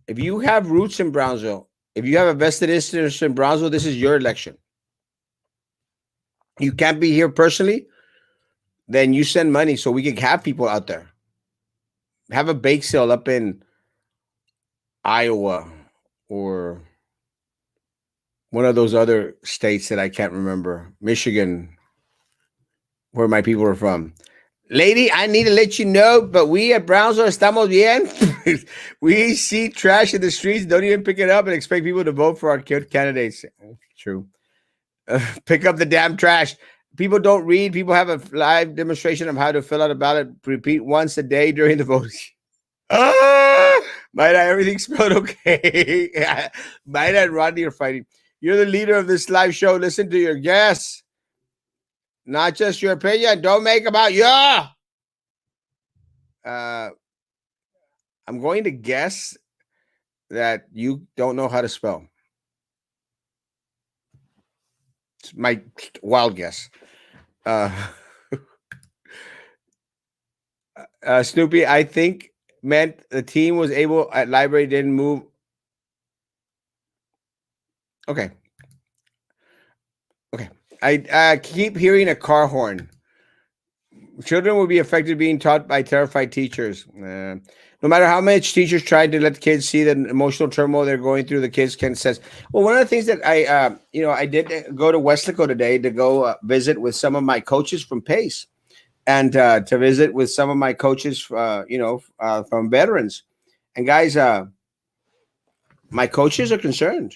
If you have roots in Brownsville, if you have a vested interest in Brownsville, this is your election. You can't be here personally, then you send money so we can have people out there. Have a bake sale up in Iowa or one of those other states that I can't remember. Michigan, where my people are from. Lady, I need to let you know, but we at Brownsville estamos bien. We see trash in the streets, don't even pick it up, and expect people to vote for our candidates. True. Pick up the damn trash. People don't read. People have a live demonstration of how to fill out a ballot. Repeat once a day during the voting. Might everything spelled okay? Might and Rodney are fighting. You're the leader of this live show. Listen to your guests. Not just your opinion. Don't make about you. I'm going to guess that you don't know how to spell. It's my wild guess. Snoopy, I think meant the team was able at library didn't move. Okay. I keep hearing a car horn. Children will be affected being taught by terrified teachers. No matter how much teachers try to let kids see the emotional turmoil they're going through, the kids can sense. Well, one of the things that I did go to Westlaco today to go visit with some of my coaches from Pace, and to visit with some of my coaches, from veterans. And guys, my coaches are concerned,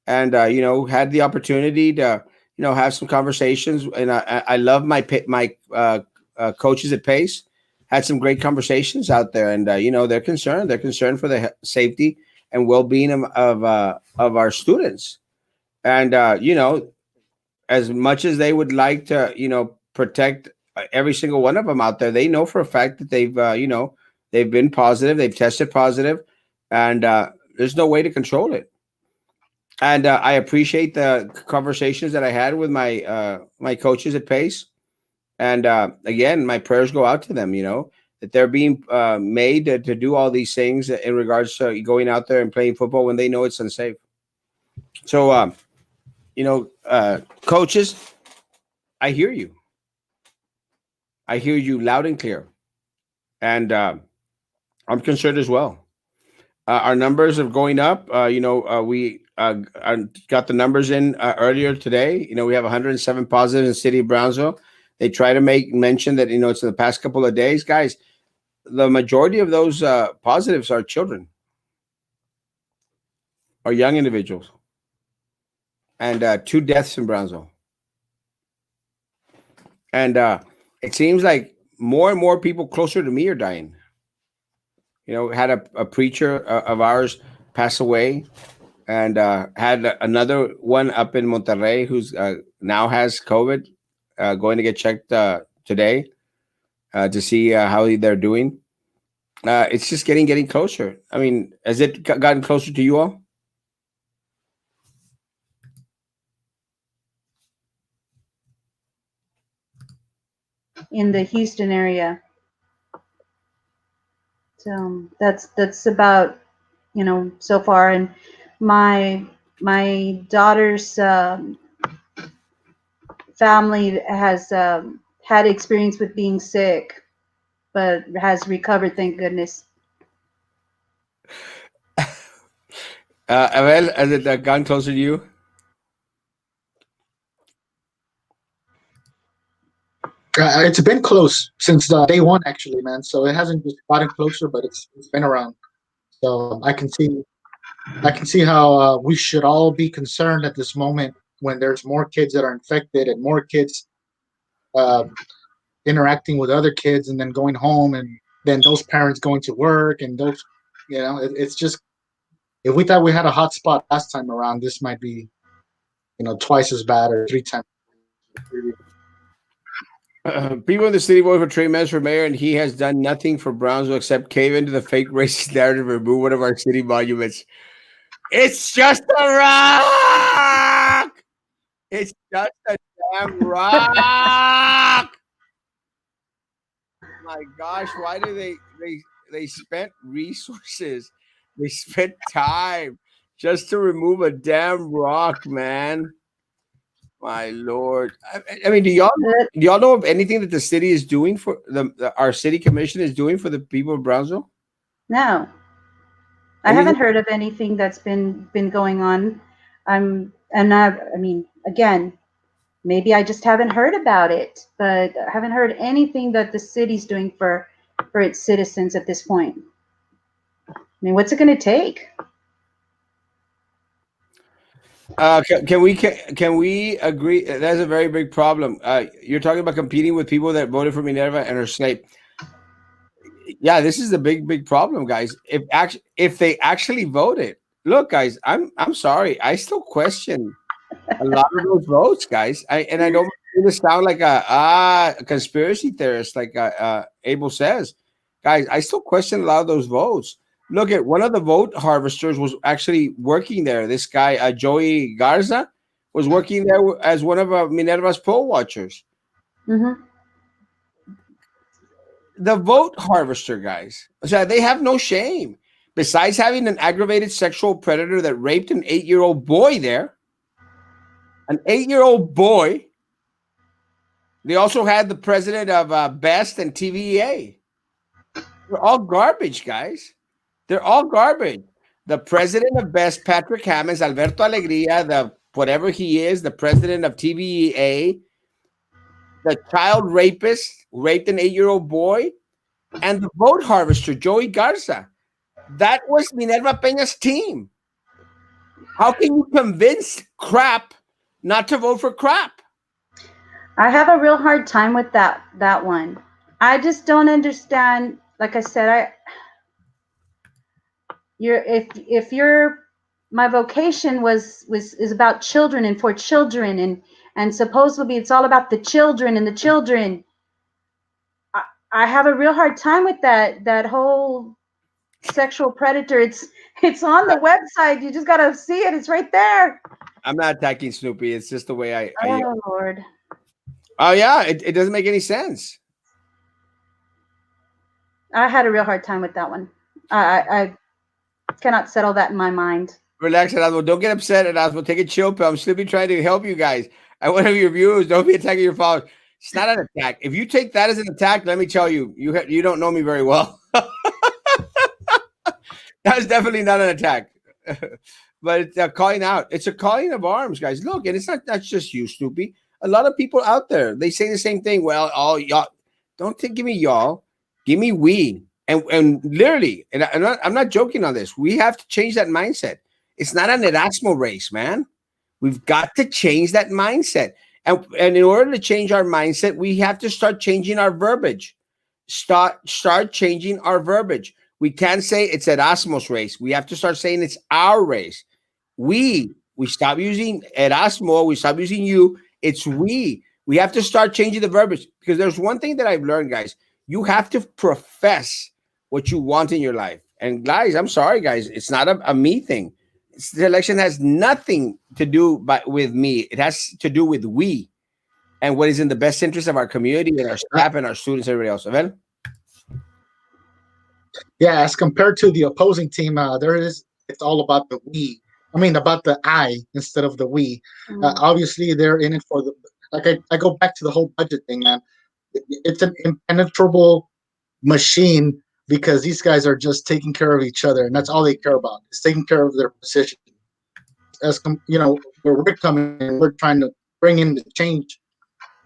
and had the opportunity to have some conversations. And I love my coaches at Pace. Had some great conversations out there, and they're concerned. They're concerned for the safety and well-being of our students. And as much as they would like to protect every single one of them out there, they know for a fact that they've been positive, they've tested positive, and there's no way to control it. And I appreciate the conversations that I had with my coaches at Pace. And again, my prayers go out to them. That they're being made to do all these things in regards to going out there and playing football when they know it's unsafe. So, coaches, I hear you. I hear you loud and clear, and I'm concerned as well. Our numbers are going up. We got the numbers in earlier today. We have 107 positives in the city of Brownsville. They try to make mention that it's in the past couple of days, guys. The majority of those positives are children, are young individuals, and 2 deaths in Brownsville. And it seems like more and more people closer to me are dying. Had a preacher of ours pass away, and had another one up in Monterrey who's now has COVID, going to get checked today to see how they're doing. It's just getting closer. I mean, has it gotten closer to you all? In the Houston area. So that's about so far. And my daughter's family has had experience with being sick, but has recovered, thank goodness. Abel, has it gotten closer to you? It's been close since day one, actually, man. So it hasn't just gotten closer, but it's been around. So I can see how we should all be concerned at this moment when there's more kids that are infected and more kids uh, interacting with other kids and then going home and then those parents going to work and those, it's just, if we thought we had a hot spot last time around, this might be, twice as bad or 3 times. People in the city voted for Trey Mez for mayor, and he has done nothing for Brownsville except cave into the fake racist narrative and remove one of our city monuments. It's just a rock. It's just a damn rock. My gosh, why do they spent resources, they spent time just to remove a damn rock, man? My Lord. I mean, do y'all know of anything that the city is doing for our city commission is doing for the people of Brownsville? No, I haven't heard of anything that's been going on. I mean, again, maybe I just haven't heard about it, but I haven't heard anything that the city's doing for its citizens at this point. I mean, what's it going to take? Can we agree? That's a very big problem. You're talking about competing with people that voted for Minerva and her slate. Yeah, this is a big problem, guys. If they actually voted, look, guys, I'm sorry, I still question a lot of those votes, guys. I don't want to sound like a conspiracy theorist, like Abel says, guys. I still question a lot of those votes. Look at one of the vote harvesters was actually working there. This guy, Joey Garza, was working there as one of Minerva's poll watchers. Mm-hmm. The vote harvester, guys. So they have no shame. Besides having an aggravated sexual predator that raped an 8-year-old boy there, an 8-year-old boy, They also had the president of Best and TVEA. They're all garbage, guys. They're all garbage. The president of Best, Patrick Hammonds, Alberto Alegría, the whatever he is, the president of TVEA, the child rapist who raped an 8-year-old boy, and the vote harvester, Joey Garza. That was Minerva Peña's team. How can you convince crap not to vote for crap? I have a real hard time with that one. I just don't understand. Like I said, if you're my vocation was is about children and for children, and supposedly it's all about the children and the children. I have a real hard time with that whole sexual predator. It's on the website. You just gotta see it. It's right there. I'm not attacking Snoopy. It's just the way I Oh Lord. Oh yeah, it doesn't make any sense. I had a real hard time with that one. I cannot settle that in my mind. Relax, Erasmo. Don't get upset, Erasmo. Take a chill pill. I'm simply trying to help you guys. I want to be your viewers. Don't be attacking your followers. It's not an attack. If you take that as an attack, let me tell you, you don't know me very well. That's definitely not an attack. But it's a calling out. It's a calling of arms, guys. Look, and it's not that's just you, Snoopy. A lot of people out there, they say the same thing. Well, all y'all, give me y'all, give me we. And literally, and I'm not joking on this. We have to change that mindset. It's not an Erasmo race, man. We've got to change that mindset. And in order to change our mindset, we have to start changing our verbiage. Start changing our verbiage. We can't say it's Erasmo's race. We have to start saying it's our race. We stop using Erasmo. We stop using you. It's we. We have to start changing the verbiage because there's one thing that I've learned, guys. You have to profess what you want in your life. And guys, I'm sorry, guys. It's not a me thing. The election has nothing to do with me. It has to do with we and what is in the best interest of our community and our staff and our students, everybody else. Evan? Yeah, as compared to the opposing team, it's all about the we. I mean, about the I instead of the we. Obviously, they're in it for the. Like I go back to the whole budget thing, man. It's an impenetrable machine because these guys are just taking care of each other, and that's all they care about is taking care of their position. Where we're coming in, we're trying to bring in the change,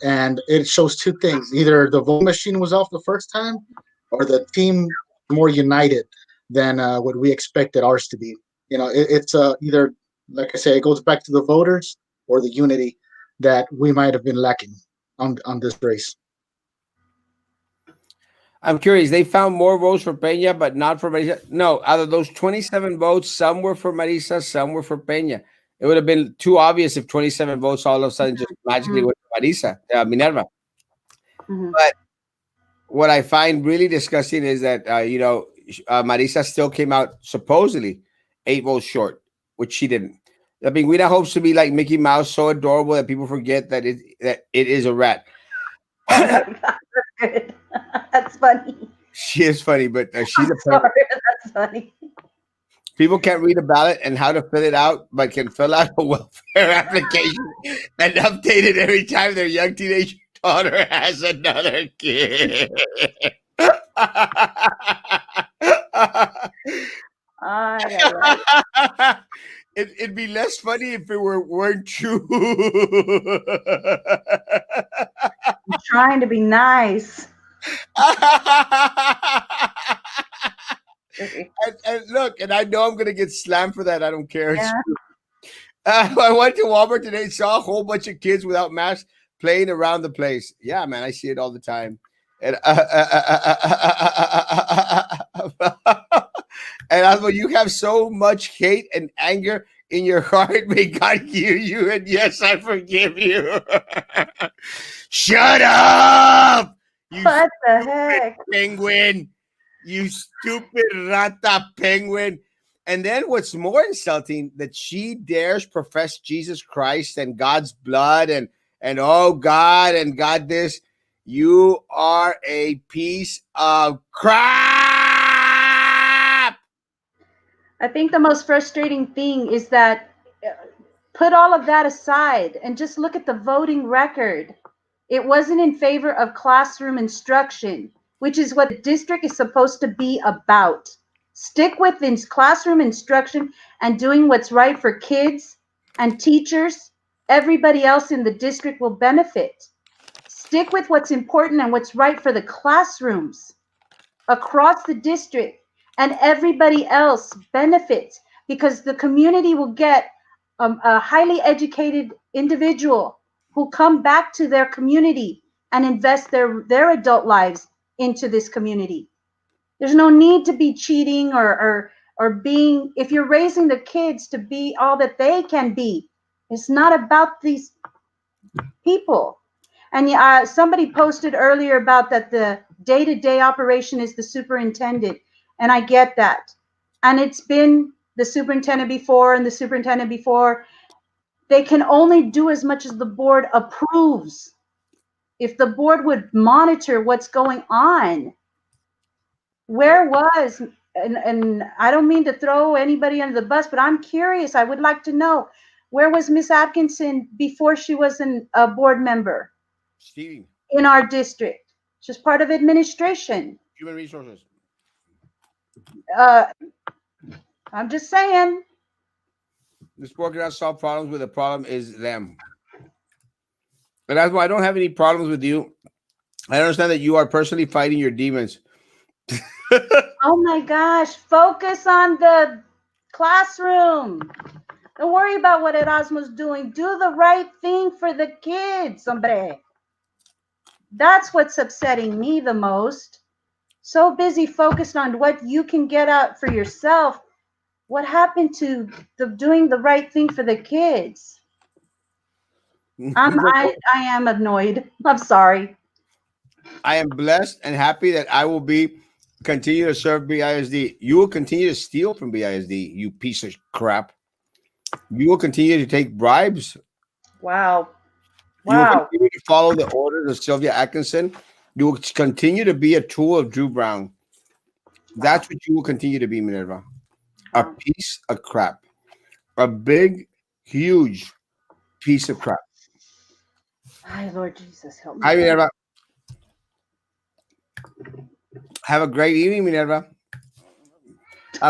and it shows two things: either the vote machine was off the first time, or the team more united than what we expected ours to be. It's either, like I say, it goes back to the voters or the unity that we might have been lacking on this race. I'm curious. They found more votes for Peña, but not for Marisa. No, out of those 27 votes, some were for Marisa, some were for Peña. It would have been too obvious if 27 votes all of a sudden just magically went to Marisa, Minerva. But what I find really disgusting is that, Marisa still came out supposedly 8 votes short, which she didn't. I mean, Guida hopes to be like Mickey Mouse, so adorable that people forget that it is a rat. Oh my God, that's good. That's funny. She is funny, but she's sorry, that's funny. People can't read a ballot and how to fill it out, but can fill out a welfare application and update it every time their young teenage daughter has another kid. It'd be less funny if it weren't true. I'm trying to be nice. and look, and I know I'm gonna get slammed for that. I don't care. Yeah. I went to Walmart today, saw a whole bunch of kids without masks playing around the place. Yeah, man, I see it all the time. And Erasmo, you have so much hate and anger in your heart. May God hear you, and yes, I forgive you. Shut up! You what the heck? Penguin. You stupid rata penguin. And then what's more insulting, that she dares profess Jesus Christ and God's blood and oh God and God this. You are a piece of crap. I think the most frustrating thing is that put all of that aside and just look at the voting record. It wasn't in favor of classroom instruction, which is what the district is supposed to be about. Stick with classroom instruction and doing what's right for kids and teachers. Everybody else in the district will benefit. Stick with what's important and what's right for the classrooms across the district, and everybody else benefits because the community will get a highly educated individual who come back to their community and invest their adult lives into this community. There's no need to be cheating or being, if you're raising the kids to be all that they can be, it's not about these people. And somebody posted earlier about that the day-to-day operation is the superintendent, and I get that. And it's been the superintendent before and the superintendent before. They can only do as much as the board approves. If the board would monitor what's going on, where was, and I don't mean to throw anybody under the bus, but I'm curious. I would like to know, where was Miss Atkinson before she was a board member? Stevie, In our district. She's part of administration. human resources. Uh, I'm just saying. This board cannot solve problems where the problem is them. And that's why I don't have any problems with you. I understand that you are personally fighting your demons. Oh my gosh, focus on the classroom. Don't worry about what Erasmo's doing. Do the right thing for the kids, hombre. That's what's upsetting me the most. So busy focused on what you can get out for yourself. What happened to doing the right thing for the kids? I am annoyed. I'm sorry. I am blessed and happy that I will continue to serve BISD. You will continue to steal from BISD, you piece of crap. You will continue to take bribes. Wow. You will Wow. continue to follow the orders of Sylvia Atkinson. You will continue to be a tool of Drew Brown. That's what you will continue to be, Minerva. A piece of crap. A big, huge piece of crap. Hi, Lord Jesus, help me. Hi, Minerva. Have a great evening, Minerva.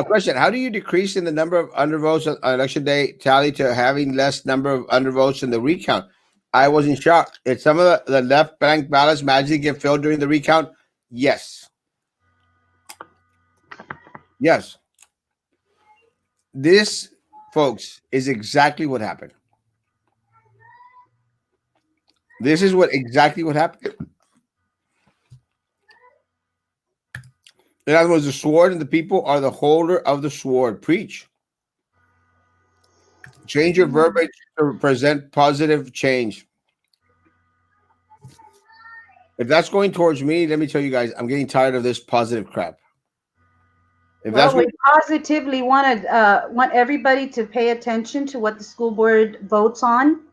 Question: how do you decrease in the number of undervotes on election day tally to having less number of undervotes in the recount? I was in shock. Did some of the left blank ballots magically get filled during the recount? Yes. Yes. This, folks, is exactly what happened. This is exactly what happened. In other words, the sword and the people are the holder of the sword. Preach. Change your verbiage to present positive change. If that's going towards me, let me tell you guys, I'm getting tired of this positive crap. If Well, that's what we positively want everybody to pay attention to what the school board votes on.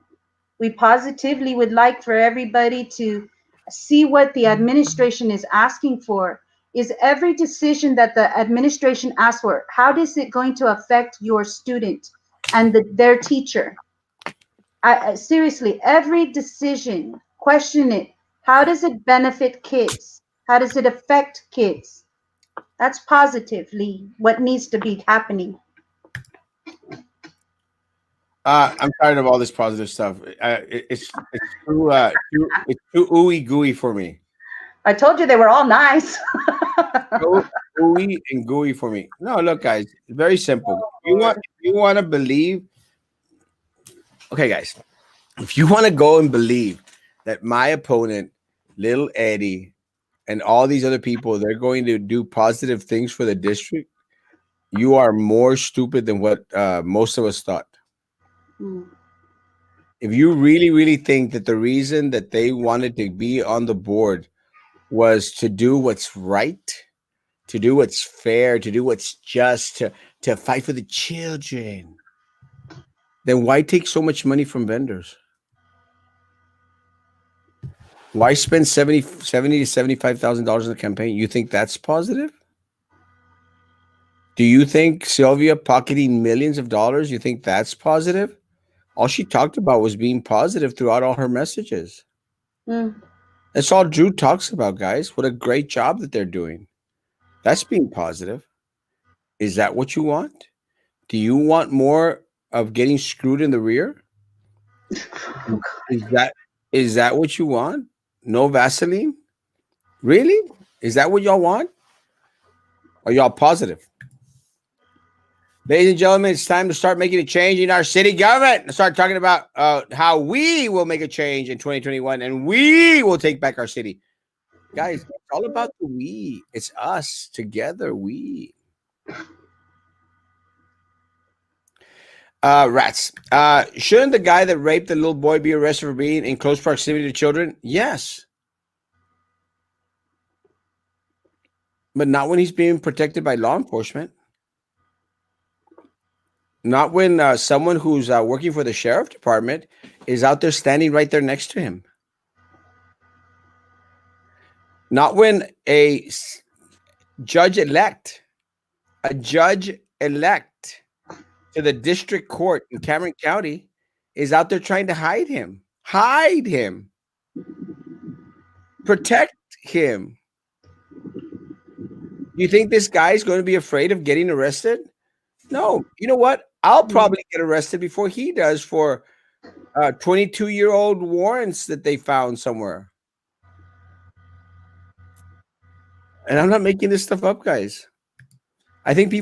We positively would like for everybody to see what the administration is asking for. Is every decision that the administration asks for, how is it going to affect your student and their teacher? Seriously, every decision, question it. How does it benefit kids? How does it affect kids? That's positively what needs to be happening. I'm tired of all this positive stuff. It's too ooey gooey for me. I told you they were all nice. So ooey and gooey for me. No, look, guys, it's very simple. You want to believe? Okay, guys, if you want to go and believe that my opponent, Little Eddie, and all these other people, they're going to do positive things for the district, you are more stupid than what most of us thought. If you really, really think that the reason that they wanted to be on the board was to do what's right, to do what's fair, to do what's just, to fight for the children, then why take so much money from vendors? Why spend $70 to $75,000 in a campaign? You think that's positive? Do you think Sylvia pocketing millions of dollars, you think that's positive? All she talked about was being positive throughout all her messages. Mm. That's all Drew talks about, guys. What a great job that they're doing. That's being positive. Is that what you want? Do you want more of getting screwed in the rear? Is that is that what you want? No Vaseline? Really? Is that what y'all want? Are y'all positive? Ladies and gentlemen, it's time to start making a change in our city government and start talking about how we will make a change in 2021 and we will take back our city. Guys, it's all about the we. It's us together. We. Rats. Shouldn't the guy that raped the little boy be arrested for being in close proximity to children? Yes. But not when he's being protected by law enforcement. Not when someone who's working for the sheriff department is out there standing right there next to him. Not when judge elect, a judge elect to the district court in Cameron County is out there trying to hide him, protect him. You think this guy's going to be afraid of getting arrested? No. You know what? I'll probably get arrested before he does for 22-year-old warrants that they found somewhere. And I'm not making this stuff up, guys. I think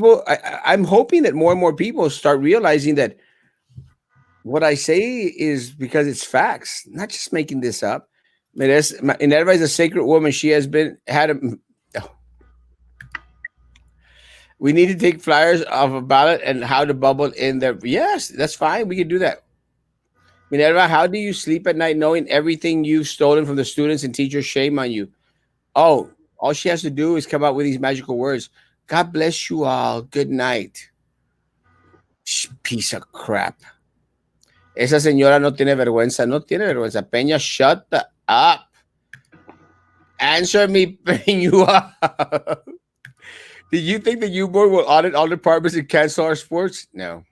I'm hoping that more and more people start realizing that what I say is because it's facts, not just making this up. Minerva is a sacred woman. She has we need to take flyers of a ballot and how to bubble in there. Yes, that's fine. We can do that. Minerva, how do you sleep at night knowing everything you've stolen from the students and teachers? Shame on you. Oh, all she has to do is come out with these magical words. God bless you all. Good night. Piece of crap. Esa señora no tiene vergüenza. No tiene vergüenza. Peña, shut up. Answer me, Peña. Do you think the U-Board will audit all departments and cancel our sports? No.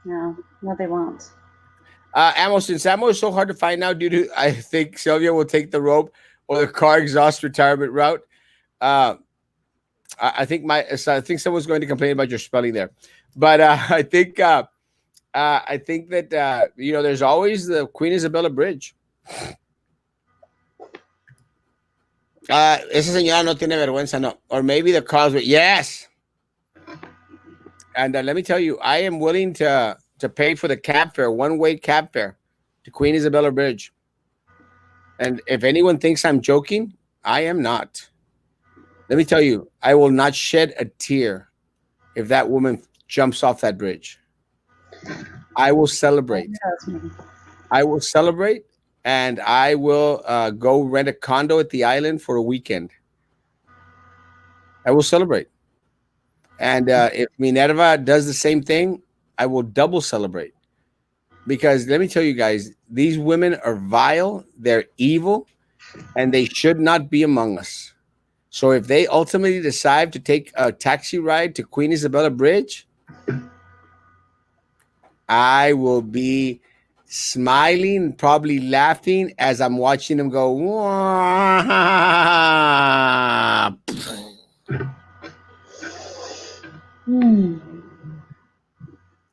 No, they won't. Ammo, since ammo is so hard to find now due to, I think Sylvia will take the rope or the car exhaust retirement route. I think someone's going to complain about your spelling there, but I think that there's always the Queen Isabella Bridge. Esa señora no tiene vergüenza, no. Or maybe the causeway. Yes. And let me tell you, I am willing to pay for the cab fare, one-way cab fare to Queen Isabella Bridge. And if anyone thinks I'm joking, I am not. Let me tell you, I will not shed a tear if that woman jumps off that bridge. I will celebrate. I will celebrate, and I will go rent a condo at the island for a weekend. I will celebrate. And if Minerva does the same thing, I will double celebrate. Because let me tell you guys, these women are vile, they're evil, and they should not be among us. So if they ultimately decide to take a taxi ride to Queen Isabella Bridge, I will be smiling, probably laughing as I'm watching them go. Wah!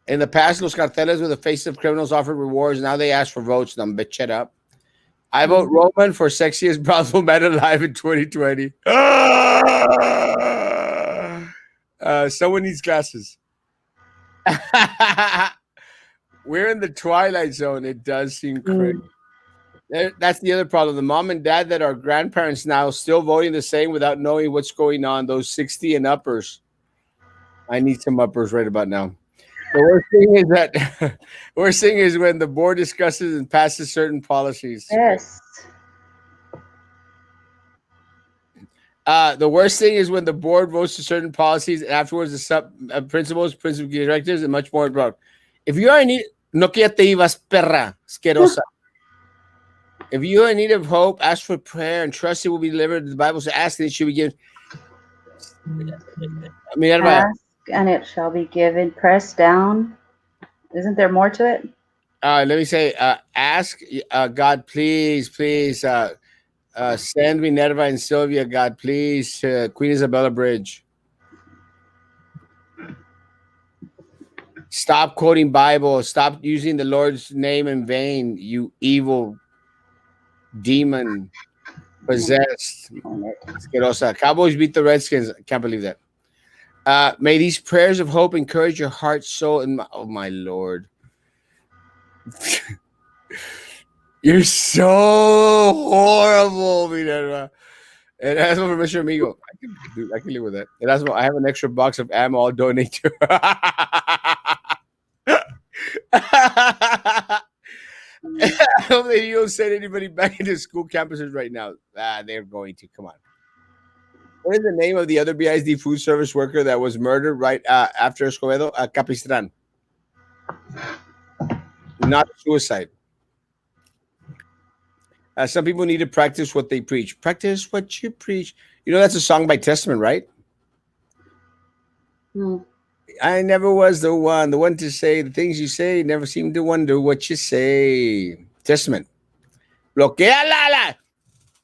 In the past, los carteles with the faces of criminals offered rewards. Now they ask for votes. Now, bitch, shut up. I vote Roman for sexiest brothel man alive in 2020. Someone needs glasses. We're in the twilight zone. It does seem crazy. That's the other problem. The mom and dad that are grandparents now still voting the same without knowing what's going on. Those 60 and uppers. I need some uppers right about now. The worst thing is when the board discusses and passes certain policies. Yes. The worst thing is when the board votes to certain policies and afterwards the principal directives, and much more abroad. If you are in need, no que te ibas, perra, asquerosa. If you are in need of hope, ask for prayer and trust it will be delivered. The Bible says, ask and it should be given. Ask and it shall be given. Pressed down. Isn't there more to it? Let me say, ask God, please, please, send Minerva and Sylvia, God, please, to Queen Isabella Bridge. Stop quoting Bible. Stop using the Lord's name in vain, you evil demon possessed. Asquerosa. Cowboys beat the Redskins. I can't believe that. May these prayers of hope encourage your heart, soul, and oh my Lord. You're so horrible, Minerva. Erasmo for Mr. Amigo. I can live with that. Erasmo, I have an extra box of ammo. I'll donate to. I hope that you don't send anybody back into school campuses right now. They're going to. Come on. What is the name of the other BISD food service worker that was murdered right after Escobedo? Capistran. Not suicide. Some people need to practice what they preach. Practice what you preach. You know, that's a song by Testament, right? Hmm. I never was the one to say the things you say. Never seem to wonder what you say. Testament. Bloquea.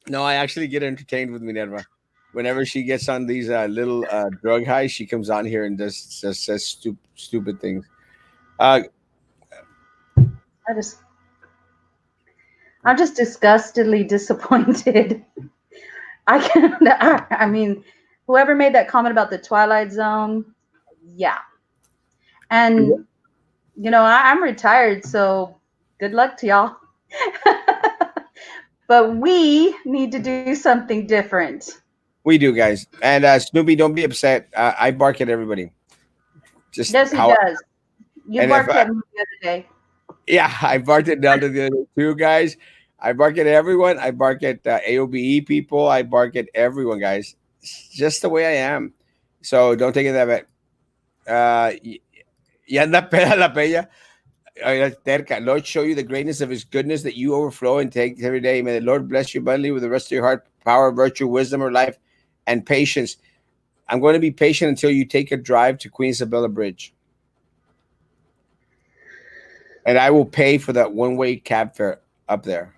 No, I actually get entertained with Minerva. Whenever she gets on these little drug highs, she comes on here and just says stupid things. I just, I'm just disgustedly disappointed. I can, I mean, whoever made that comment about the Twilight Zone, yeah. And you know, I'm retired, so good luck to y'all. But we need to do something different. We do, guys. And Snoopy, don't be upset. I bark at everybody. Just Yes, he how. does. You And if barked at me the other day. yeah, I barked at Delta the other day too, guys. I bark at everyone. I bark at AOBE people. I bark at everyone, guys. It's just the way I am. So don't take it that bad. Y anda peda la pella. Terca. Lord, show you the greatness of his goodness that you overflow and take every day. May the Lord bless you abundantly with the rest of your heart, power, virtue, wisdom, or life, and patience. I'm going to be patient until you take a drive to Queen Isabella Bridge. And I will pay for that one-way cab fare up there.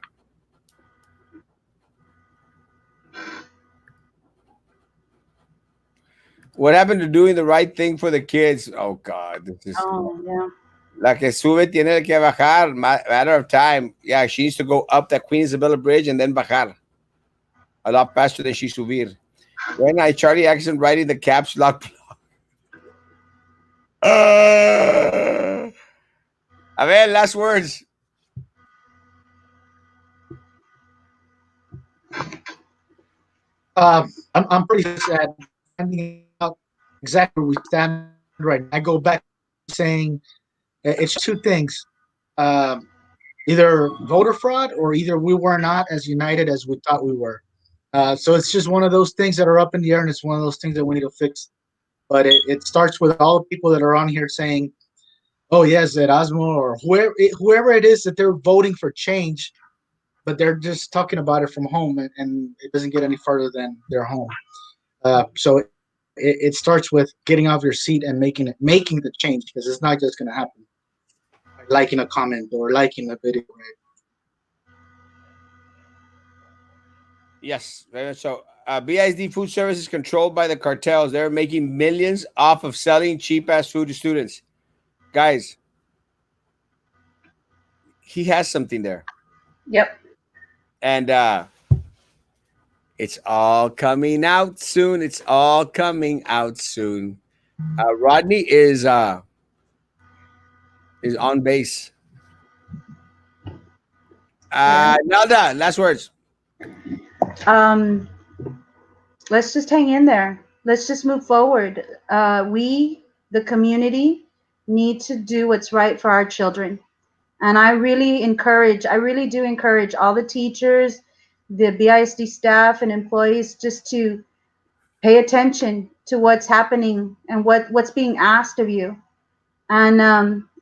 What happened to doing the right thing for the kids? Oh God, this is Oh, yeah. la que sube tiene que bajar. Matter of time. Yeah, she needs to go up that Queen Isabella Bridge and then bajar a lot faster than she subir. When I Charlie accent writing the caps lock. A ver, last words. I'm pretty sad finding out exactly where we stand right now. I go back saying it's two things. Um, Either voter fraud or either we were not as united as we thought we were. So it's just one of those things that are up in the air, and it's one of those things that we need to fix. But it starts with all the people that are on here saying, "Oh yes, Erasmo," or whoever it is that they're voting for change, but they're just talking about it from home, and it doesn't get any further than their home. So it starts with getting off your seat and making the change, because it's not just going to happen by liking a comment or liking a video. Right? Yes. So BISD food service is controlled by the cartels. They're making millions off of selling cheap ass food to students. Guys, he has something there. Yep. And it's all coming out soon. It's all coming out soon. Rodney is on base. Nelda, last words. Um, let's just hang in there. Let's just move forward. We, the community, need to do what's right for our children. And I really do encourage all the teachers, the BISD staff and employees just to pay attention to what's happening and what's being asked of you. And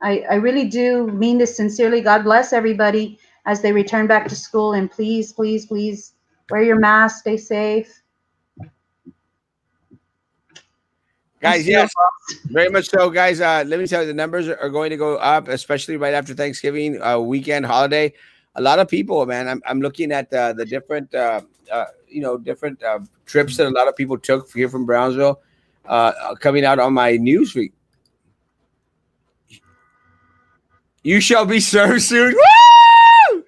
I really do mean this sincerely. God bless everybody as they return back to school. And please, please, please wear your mask, stay safe. Guys, yes, very much so, guys. Let me tell you, the numbers are going to go up, especially right after Thanksgiving weekend holiday. A lot of people, man. I'm looking at the different, different trips that a lot of people took here from Brownsville, coming out on my news feed. You shall be served soon. Woo!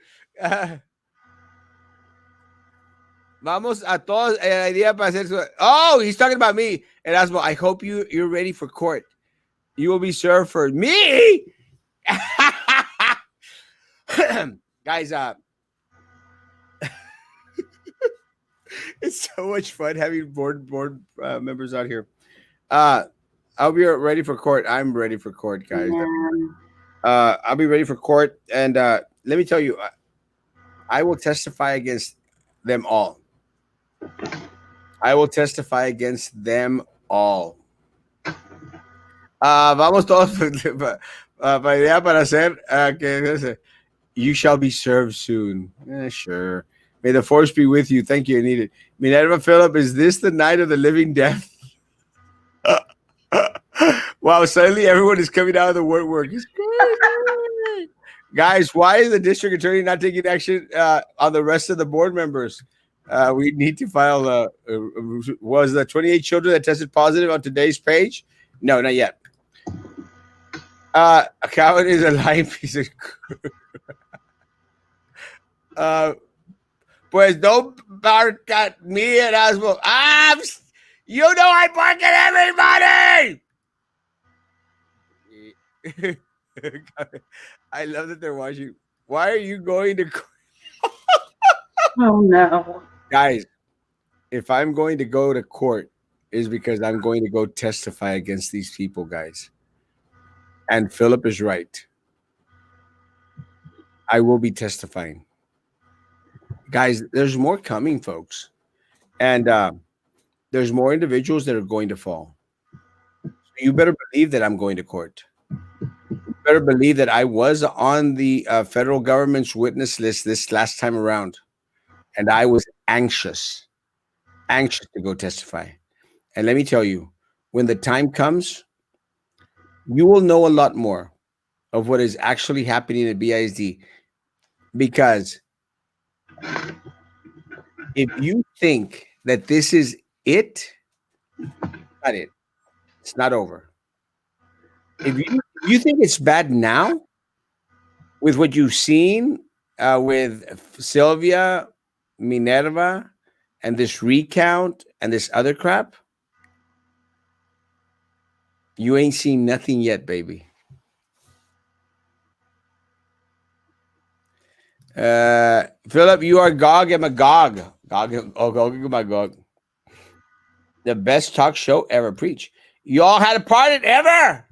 Vamos a todos el día para hacer su. Oh, he's talking about me. Erasmo, I hope you're ready for court. You will be served for me. Guys, it's so much fun having board members out here. I'll be ready for court. I'm ready for court, guys. I'll be ready for court, and let me tell you, I will testify against them all. I will testify against them all. Vamos todos para idea para hacer que you shall be served soon. Sure. May the force be with you. Thank you. I need it. Minerva Philip, is this the night of the living death? Wow, suddenly everyone is coming out of the work. Guys, why is the district attorney not taking action on the rest of the board members? We need to file. Was the 28 children that tested positive on today's page? No, not yet. Calvin is a lying piece of. Pues don't bark at me, Erasmo. You know I bark at everybody. I love that they're watching. Why are you going to? Oh no, guys! If I'm going to go to court, is because I'm going to go testify against these people, guys. And Philip is right. I will be testifying. Guys, there's more coming, folks. And there's more individuals that are going to fall. So you better believe that I'm going to court. You better believe that I was on the federal government's witness list this last time around. And I was anxious to go testify. And let me tell you, when the time comes, you will know a lot more of what is actually happening at BISD. Because if you think that this is it, not it. It's not over. If you think it's bad now, with what you've seen with Sylvia, Minerva, and this recount and this other crap, you ain't seen nothing yet, baby. Philip, you are Gog and Magog. Gog and Magog. The best talk show ever. Preach. Y'all had a part in ever.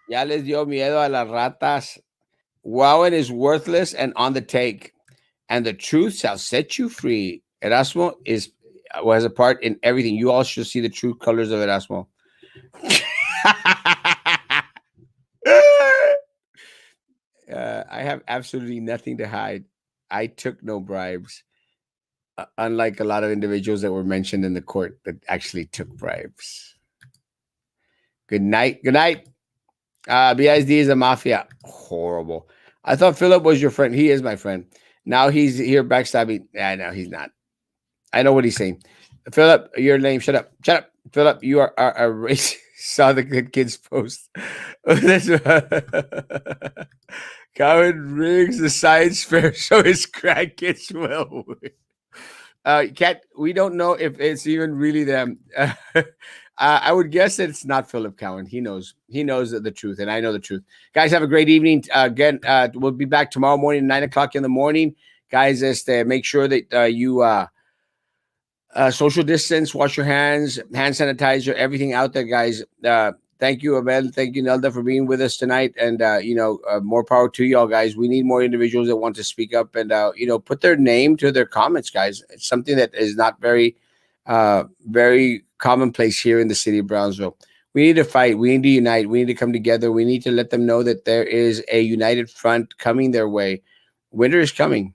Ya les dio miedo a las ratas. Wowen is worthless and on the take. And the truth shall set you free. Erasmo has a part in everything. You all should see the true colors of Erasmo. I have absolutely nothing to hide. I took no bribes, unlike a lot of individuals that were mentioned in the court that actually took bribes. Good night. Good night. BISD is a mafia. Horrible. I thought Philip was your friend. He is my friend. Now he's here backstabbing. No, he's not. I know what he's saying. Philip, your name. Shut up. Shut up. Philip, you are a racist. Saw the good kids post. Cowan rigs the science fair so his grandkids will win. We don't know if it's even really them. I would guess that it's not Philip Cowan. He knows the truth, and I know the truth. Guys, have a great evening. Again, we'll be back tomorrow morning, 9:00 in the morning. Guys, just make sure that you social distance, wash your hands, hand sanitizer, everything out there, guys. Thank you, Abel. Thank you, Nelda, for being with us tonight. And, more power to y'all, guys. We need more individuals that want to speak up and, put their name to their comments, guys. It's something that is not very, very commonplace here in the city of Brownsville. We need to fight. We need to unite. We need to come together. We need to let them know that there is a united front coming their way. Winter is coming.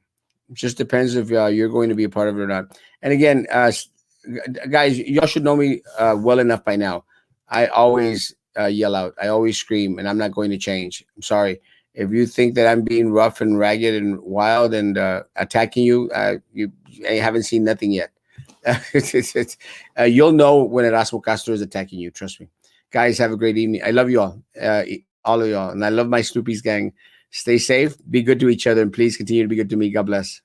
It just depends if you're going to be a part of it or not. And again, guys, y'all should know me well enough by now. I always yell out. I always scream, and I'm not going to change. I'm sorry. If you think that I'm being rough and ragged and wild and attacking you, you haven't seen nothing yet. You'll know when Erasmo Castro is attacking you. Trust me. Guys, have a great evening. I love you all of y'all. And I love my Snoopy's gang. Stay safe, be good to each other, and please continue to be good to me. God bless.